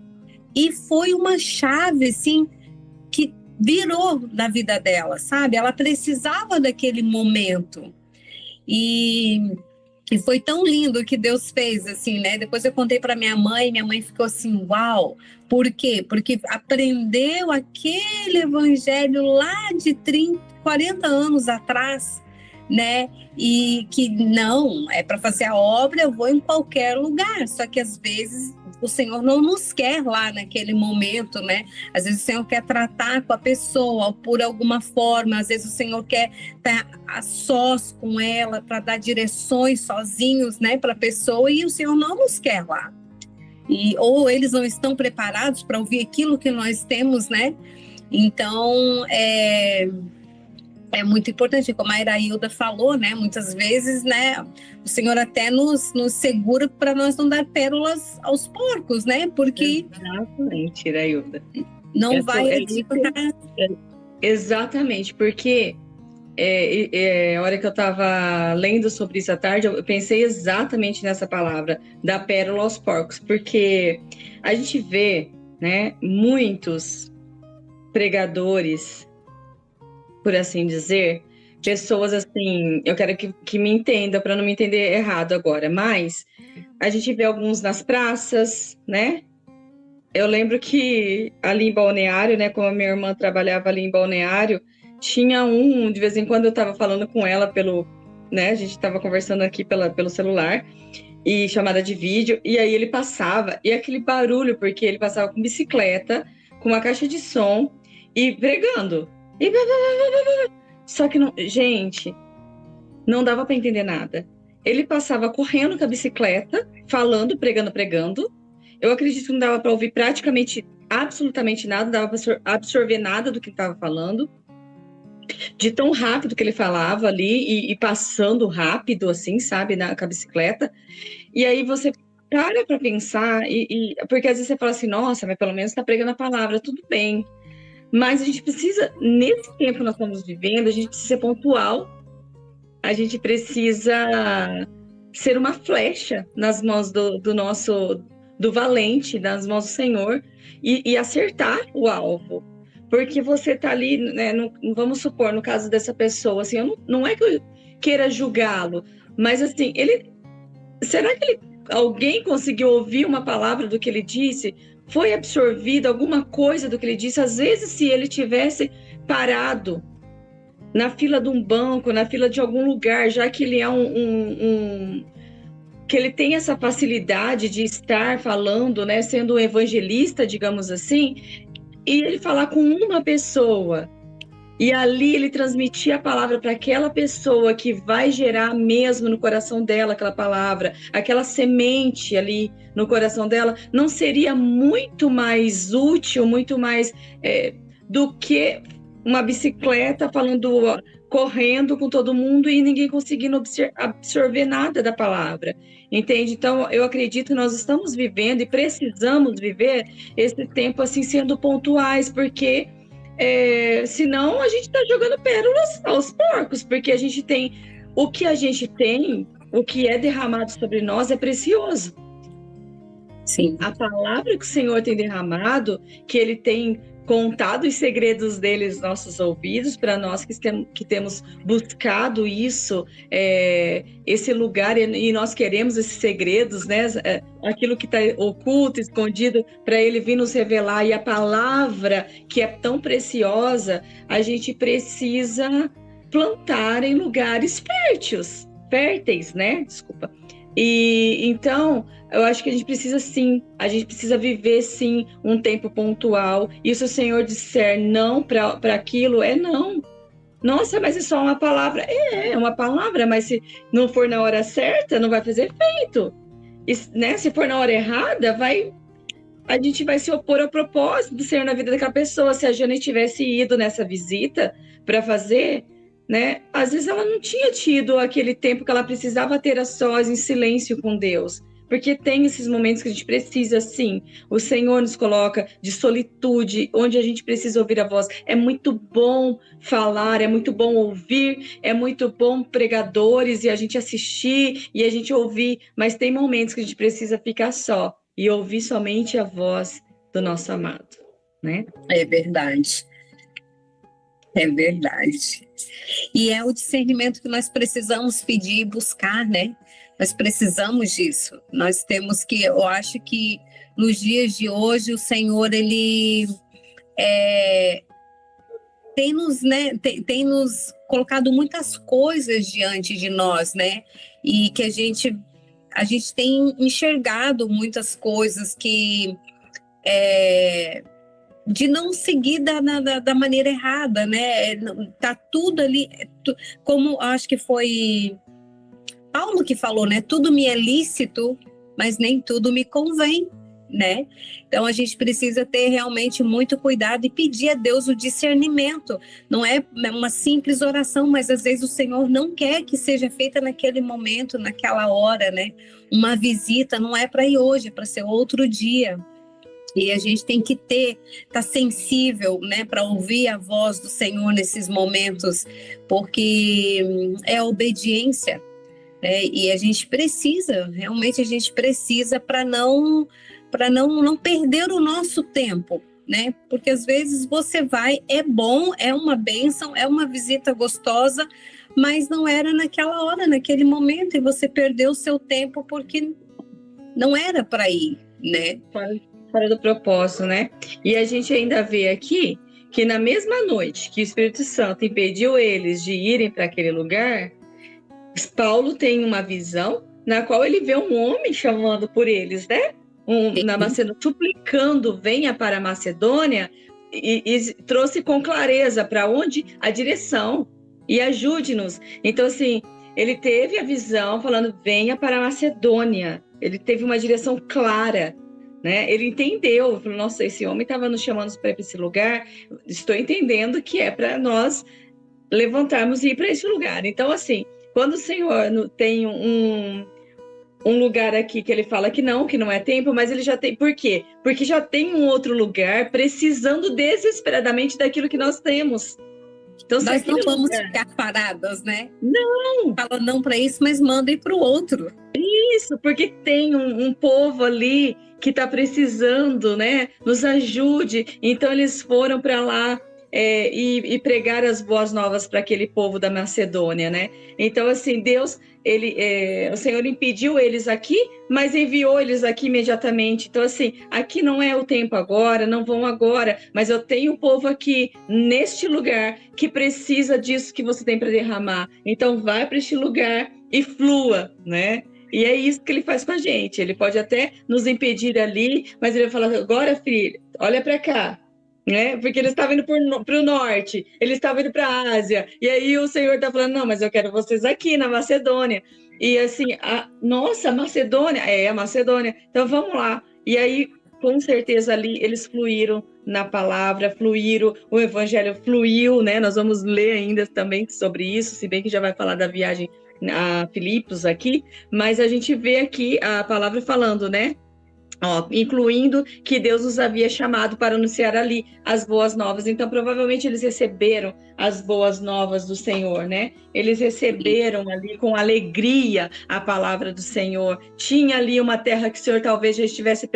E foi uma chave, assim, que virou na vida dela, sabe? Ela precisava daquele momento. E foi tão lindo o que Deus fez, assim, né? Depois eu contei para minha mãe ficou assim, uau! Por quê? Porque aprendeu aquele evangelho lá de 30, 40 anos atrás, né? E que não, é para fazer a obra, eu vou em qualquer lugar. Só que às vezes o Senhor não nos quer lá naquele momento, né? Às vezes o Senhor quer tratar com a pessoa por alguma forma, às vezes o Senhor quer estar a sós com ela para dar direções sozinhos, né, para a pessoa, e o Senhor não nos quer lá. Ou eles não estão preparados para ouvir aquilo que nós temos, né? Então, É muito importante, como a Irailda falou, né? Muitas vezes, né? O Senhor até nos segura para nós não dar pérolas aos porcos, né? Porque Exatamente, Irailda. não vai É adiantar. exatamente, porque a hora que eu estava lendo sobre isso à tarde, eu pensei exatamente nessa palavra, da pérola aos porcos, porque a gente vê, né, muitos pregadores, por assim dizer, pessoas assim, eu quero que me entenda, para não me entender errado agora, mas a gente vê alguns nas praças, né? Eu lembro que ali em Balneário, né, como a minha irmã trabalhava ali em Balneário, tinha de vez em quando eu estava falando com ela né, a gente estava conversando aqui pelo celular, e chamada de vídeo, e aí ele passava, e aquele barulho, porque ele passava com bicicleta, com uma caixa de som, e pregando. E... Só que, não, gente, não dava para entender nada. Ele passava correndo com a bicicleta, falando, pregando. Eu acredito que não dava para ouvir praticamente, absolutamente nada, não dava para absorver nada do que ele estava falando, de tão rápido que ele falava ali e passando rápido, assim, sabe, com a bicicleta. E aí você para pensar, porque às vezes você fala assim, nossa, mas pelo menos está pregando a palavra, tudo bem. Mas a gente precisa, nesse tempo que nós estamos vivendo, a gente precisa ser pontual, a gente precisa ser uma flecha nas mãos do valente, nas mãos do Senhor, e acertar o alvo. Porque você está ali, né, vamos supor, no caso dessa pessoa, assim, não é que eu queira julgá-lo, mas assim, será que alguém conseguiu ouvir uma palavra do que ele disse? Foi absorvido alguma coisa do que ele disse? Às vezes, se ele tivesse parado na fila de um banco, na fila de algum lugar, já que ele é que ele tem essa facilidade de estar falando, né, sendo um evangelista, digamos assim, e ele falar com uma pessoa, e ali ele transmitir a palavra para aquela pessoa que vai gerar mesmo no coração dela aquela palavra, aquela semente ali no coração dela, não seria muito mais útil, muito mais do que uma bicicleta falando, correndo com todo mundo e ninguém conseguindo absorver nada da palavra, entende? Então, eu acredito que nós estamos vivendo e precisamos viver esse tempo assim sendo pontuais, porque senão a gente está jogando pérolas aos porcos, porque a gente tem o que a gente tem, o que é derramado sobre nós é precioso. Sim. A palavra que o Senhor tem derramado, que Ele tem contado os segredos dele nos nossos ouvidos, para nós que temos buscado isso, esse lugar, e nós queremos esses segredos, né? Aquilo que está oculto, escondido, para ele vir nos revelar, e a palavra que é tão preciosa, a gente precisa plantar em lugares férteis, né? Desculpa. E então, eu acho que a gente precisa viver sim um tempo pontual. E se o Senhor disser não para aquilo, é não. Nossa, mas é só uma palavra. É uma palavra, mas se não for na hora certa, não vai fazer efeito. E, né, se for na hora errada, a gente vai se opor ao propósito do Senhor na vida daquela pessoa. Se a Jane tivesse ido nessa visita para fazer, né? Às vezes ela não tinha tido aquele tempo que ela precisava ter a sós em silêncio com Deus, porque tem esses momentos que a gente precisa, sim. O Senhor nos coloca de solitude, onde a gente precisa ouvir a voz. É muito bom falar, é muito bom ouvir, é muito bom pregadores e a gente assistir e a gente ouvir, mas tem momentos que a gente precisa ficar só e ouvir somente a voz do nosso amado, né? É verdade. É verdade. E é o discernimento que nós precisamos pedir e buscar, né? Nós precisamos disso. Nós temos que, eu acho que nos dias de hoje o Senhor, ele tem nos colocado muitas coisas diante de nós, né? E que a gente tem enxergado muitas coisas que de não seguir da maneira errada, né? Tá tudo ali, como acho que foi Paulo que falou, né? Tudo me é lícito, mas nem tudo me convém. né? Então a gente precisa ter realmente muito cuidado e pedir a Deus o discernimento. Não é uma simples oração, mas às vezes o Senhor não quer que seja feita naquele momento, naquela hora, né? Uma visita não é para ir hoje, é para ser outro dia. E a gente tem que estar sensível, né, para ouvir a voz do Senhor nesses momentos, porque é a obediência, né? E a gente precisa, realmente a gente precisa para não perder o nosso tempo, né? Porque às vezes você vai, é bom, é uma bênção, é uma visita gostosa, mas não era naquela hora, naquele momento, e você perdeu o seu tempo porque não era para ir, né? Fora do propósito, né? E a gente ainda vê aqui que na mesma noite que o Espírito Santo impediu eles de irem para aquele lugar, Paulo tem uma visão na qual ele vê um homem chamando por eles, né? Na Macedônia, suplicando, venha para a Macedônia, e trouxe com clareza para onde a direção e ajude-nos. Então, assim, ele teve a visão falando, venha para a Macedônia. Ele teve uma direção clara, né? Ele entendeu, falou, nossa, esse homem estava nos chamando para ir para esse lugar, estou entendendo que é para nós levantarmos e ir para esse lugar. Então, assim, quando o Senhor tem um lugar aqui que ele fala que não é tempo, mas ele já tem. Por quê? Porque já tem um outro lugar precisando desesperadamente daquilo que nós temos. Então, nós não vamos ficar paradas, né? Não! Fala não para isso, mas manda ir para o outro. Isso, porque tem um povo ali que está precisando, né? Nos ajude. Então, eles foram para lá. E pregar as boas novas para aquele povo da Macedônia, né? Então, assim, Deus, o Senhor impediu eles aqui, mas enviou eles aqui imediatamente. Então, assim, aqui não é o tempo agora, não vão agora, mas eu tenho um povo aqui, neste lugar, que precisa disso que você tem para derramar. Então, vai para este lugar e flua, né? E é isso que ele faz com a gente. Ele pode até nos impedir ali, mas ele vai falar, agora, filho, olha para cá. Né? Porque eles estavam indo para o norte, eles estavam indo para a Ásia, e aí o Senhor está falando, não, mas eu quero vocês aqui na Macedônia. E assim, nossa, Macedônia, a Macedônia, então vamos lá. E aí, com certeza ali, eles fluíram na palavra, fluíram, o evangelho fluiu, né? Nós vamos ler ainda também sobre isso, se bem que já vai falar da viagem a Filipos aqui, mas a gente vê aqui a palavra falando, né? Incluindo que Deus os havia chamado para anunciar ali as boas novas. Então, provavelmente, eles receberam as boas novas do Senhor, né? Eles receberam ali com alegria a palavra do Senhor. Tinha ali uma terra que o Senhor talvez já estivesse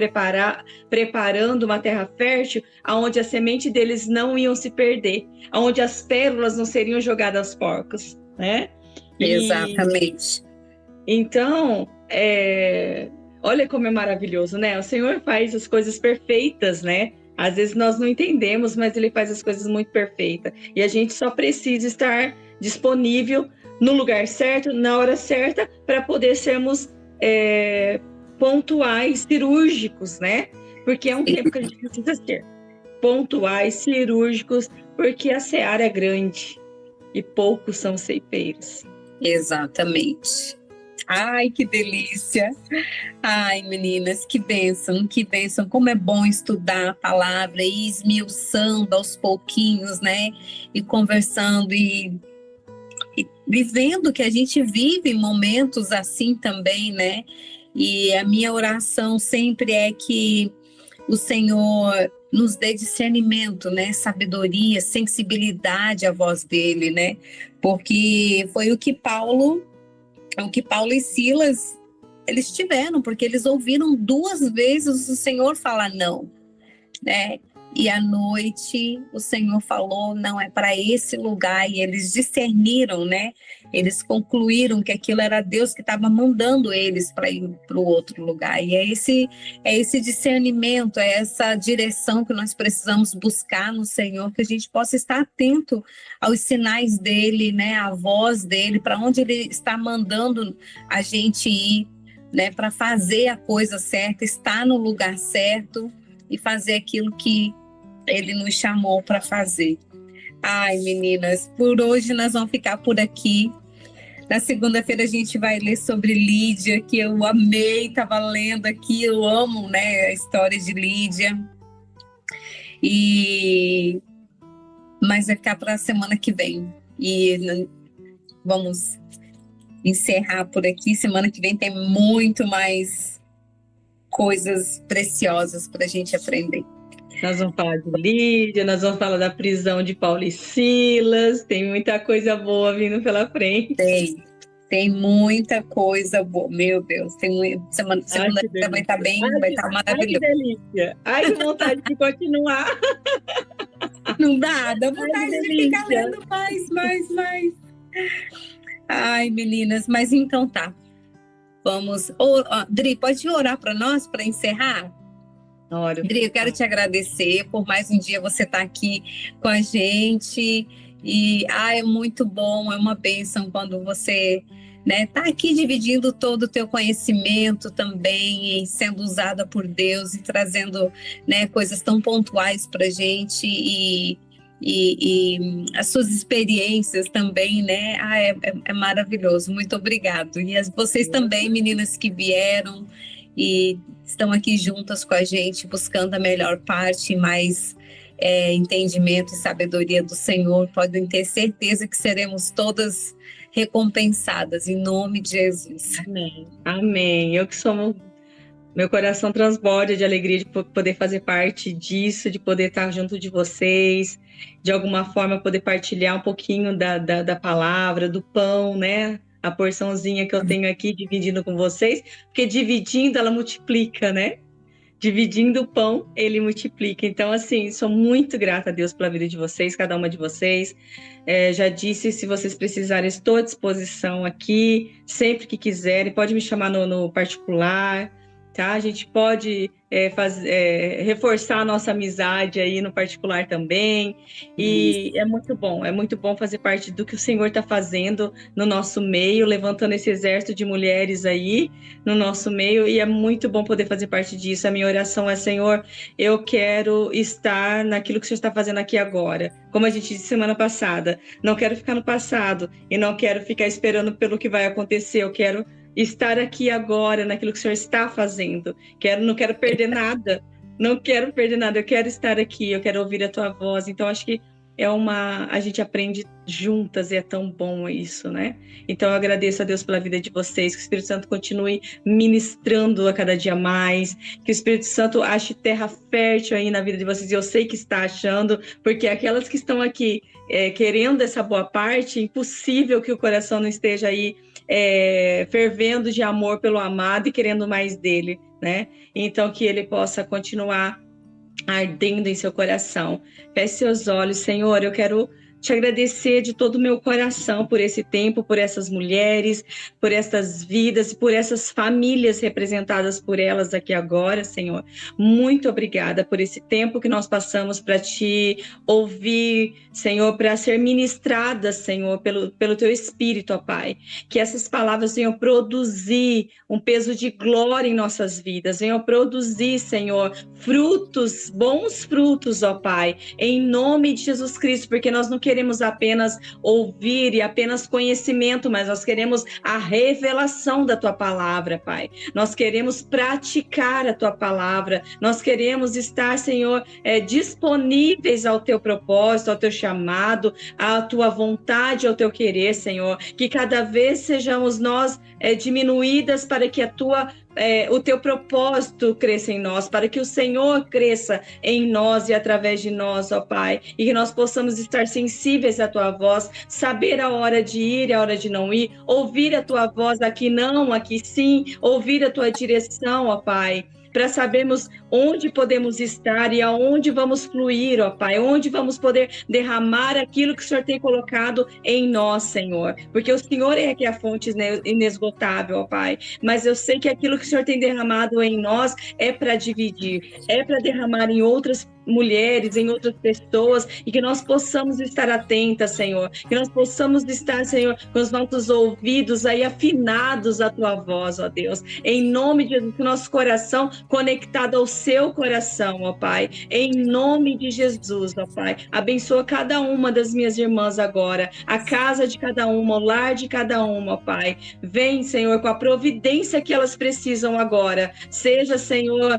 preparando uma terra fértil, onde a semente deles não iam se perder, onde as pérolas não seriam jogadas aos porcos, né? Exatamente. Então, olha como é maravilhoso, né? O Senhor faz as coisas perfeitas, né? Às vezes nós não entendemos, mas Ele faz as coisas muito perfeitas. E a gente só precisa estar disponível no lugar certo, na hora certa, para poder sermos pontuais, cirúrgicos, né? Porque é um tempo que a gente precisa ser pontuais, cirúrgicos, porque a seara é grande e poucos são ceifeiros. Exatamente. Ai, que delícia! Ai, meninas, que bênção, como é bom estudar a palavra e esmiuçando aos pouquinhos, né? E conversando e vivendo que a gente vive momentos assim também, né? E a minha oração sempre é que o Senhor nos dê discernimento, né? Sabedoria, sensibilidade à voz dele, né? Porque foi o que Paulo e Silas eles tiveram, porque eles ouviram 2 vezes o Senhor falar não, né? E à noite o Senhor falou, não, é para esse lugar, e eles discerniram, né? Eles concluíram que aquilo era Deus que estava mandando eles para ir para o outro lugar. E é esse discernimento, é essa direção que nós precisamos buscar no Senhor, que a gente possa estar atento aos sinais dele, né? A voz dele, para onde ele está mandando a gente ir, né? Para fazer a coisa certa, estar no lugar certo e fazer aquilo que ele nos chamou para fazer. Ai, meninas, por hoje nós vamos ficar por aqui. Na segunda-feira a gente vai ler sobre Lídia, que eu amei, estava lendo aqui, eu amo, né, a história de Lídia. Mas vai ficar para a semana que vem. E vamos encerrar por aqui. Semana que vem tem muito mais coisas preciosas para a gente aprender. Nós vamos falar de Lídia, nós vamos falar da prisão de Paulo e Silas, tem muita coisa boa vindo pela frente. Tem muita coisa boa, meu Deus, segunda-feira vai estar bem, vai estar maravilhoso. Ai, que delícia, ai, que vontade de continuar. Não dá vontade de ficar lendo mais. Ai, meninas, mas então tá. Vamos. Dri, pode orar para nós, para encerrar? Dri, eu quero te agradecer por mais um dia você estar aqui com a gente. E é muito bom, é uma bênção quando você tá aqui dividindo todo o teu conhecimento também, e sendo usada por Deus e trazendo coisas tão pontuais para a gente e as suas experiências também, é maravilhoso. Muito obrigado. E vocês também, meninas que vieram e estão aqui juntas com a gente, buscando a melhor parte, mais entendimento e sabedoria do Senhor, podem ter certeza que seremos todas recompensadas, em nome de Jesus. Amém. Eu que sou... Meu coração transborda de alegria de poder fazer parte disso, de poder estar junto de vocês, de alguma forma poder partilhar um pouquinho da palavra, do pão, né? A porçãozinha que eu tenho aqui dividindo com vocês, porque dividindo ela multiplica, né? Dividindo o pão, ele multiplica. Então, assim, sou muito grata a Deus pela vida de vocês, cada uma de vocês. Já disse, se vocês precisarem, estou à disposição aqui, sempre que quiserem, pode me chamar no particular, tá? A gente pode reforçar a nossa amizade aí no particular também. E é muito bom fazer parte do que o Senhor está fazendo no nosso meio, levantando esse exército de mulheres aí no nosso meio, e é muito bom poder fazer parte disso. A minha oração é: Senhor, eu quero estar naquilo que o Senhor está fazendo aqui agora. Como a gente disse semana passada, não quero ficar no passado e não quero ficar esperando pelo que vai acontecer, eu quero estar aqui agora naquilo que o Senhor está fazendo. Não quero perder nada, eu quero estar aqui, eu quero ouvir a tua voz. Então acho que a gente aprende juntas e é tão bom isso, né? Então eu agradeço a Deus pela vida de vocês, que o Espírito Santo continue ministrando a cada dia mais, que o Espírito Santo ache terra fértil aí na vida de vocês, e eu sei que está achando, porque aquelas que estão aqui querendo essa boa parte, é impossível que o coração não esteja aí fervendo de amor pelo amado e querendo mais dele, né? Então que ele possa continuar ardendo em seu coração. Feche seus olhos, Senhor, eu quero te agradecer de todo o meu coração por esse tempo, por essas mulheres, por essas vidas e por essas famílias representadas por elas aqui agora, Senhor. Muito obrigada por esse tempo que nós passamos para te ouvir, Senhor, para ser ministradas, Senhor, pelo teu Espírito, ó Pai. Que essas palavras venham produzir um peso de glória em nossas vidas, venham produzir, Senhor, frutos, bons frutos, ó Pai, em nome de Jesus Cristo, porque nós não queremos apenas ouvir e apenas conhecimento, mas nós queremos a revelação da tua palavra, Pai. Nós queremos praticar a tua palavra, nós queremos estar, Senhor, disponíveis ao teu propósito, ao teu chamado, à tua vontade, ao teu querer, Senhor. Que cada vez sejamos nós diminuídas para que o teu propósito cresça em nós, para que o Senhor cresça em nós e através de nós, ó Pai, e que nós possamos estar sensíveis à tua voz, saber a hora de ir e a hora de não ir, ouvir a tua voz, aqui não, aqui sim, ouvir a tua direção, ó Pai, para sabermos onde podemos estar e aonde vamos fluir, ó Pai, onde vamos poder derramar aquilo que o Senhor tem colocado em nós, Senhor, porque o Senhor é que é a fonte inesgotável, ó Pai, mas eu sei que aquilo que o Senhor tem derramado em nós é para dividir, é para derramar em outras mulheres, em outras pessoas, e que nós possamos estar atentas, Senhor, que nós possamos estar, Senhor, com os nossos ouvidos aí afinados à tua voz, ó Deus, em nome de Jesus, com o nosso coração conectado ao seu coração, ó Pai, em nome de Jesus, ó Pai, abençoa cada uma das minhas irmãs agora, a casa de cada uma, o lar de cada uma, ó Pai, vem, Senhor, com a providência que elas precisam agora, seja, Senhor,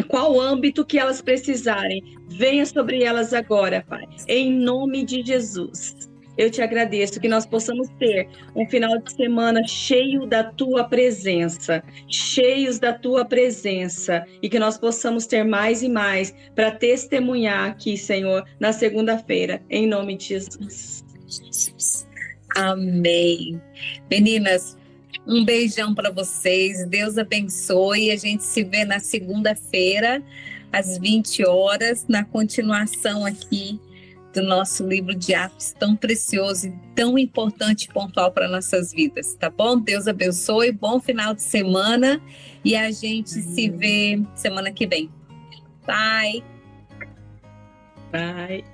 qual âmbito que elas precisarem, venha sobre elas agora, Pai, em nome de Jesus. Eu te agradeço que nós possamos ter um final de semana cheio da tua presença, cheios da tua presença, e que nós possamos ter mais e mais para testemunhar aqui, Senhor, na segunda-feira, em nome de Jesus. Amém. Meninas, um beijão para vocês, Deus abençoe. A gente se vê na segunda-feira, às 20 horas, na continuação aqui do nosso livro de Atos, tão precioso e tão importante e pontual para nossas vidas, tá bom? Deus abençoe, bom final de semana e a gente se vê semana que vem. Bye! Bye!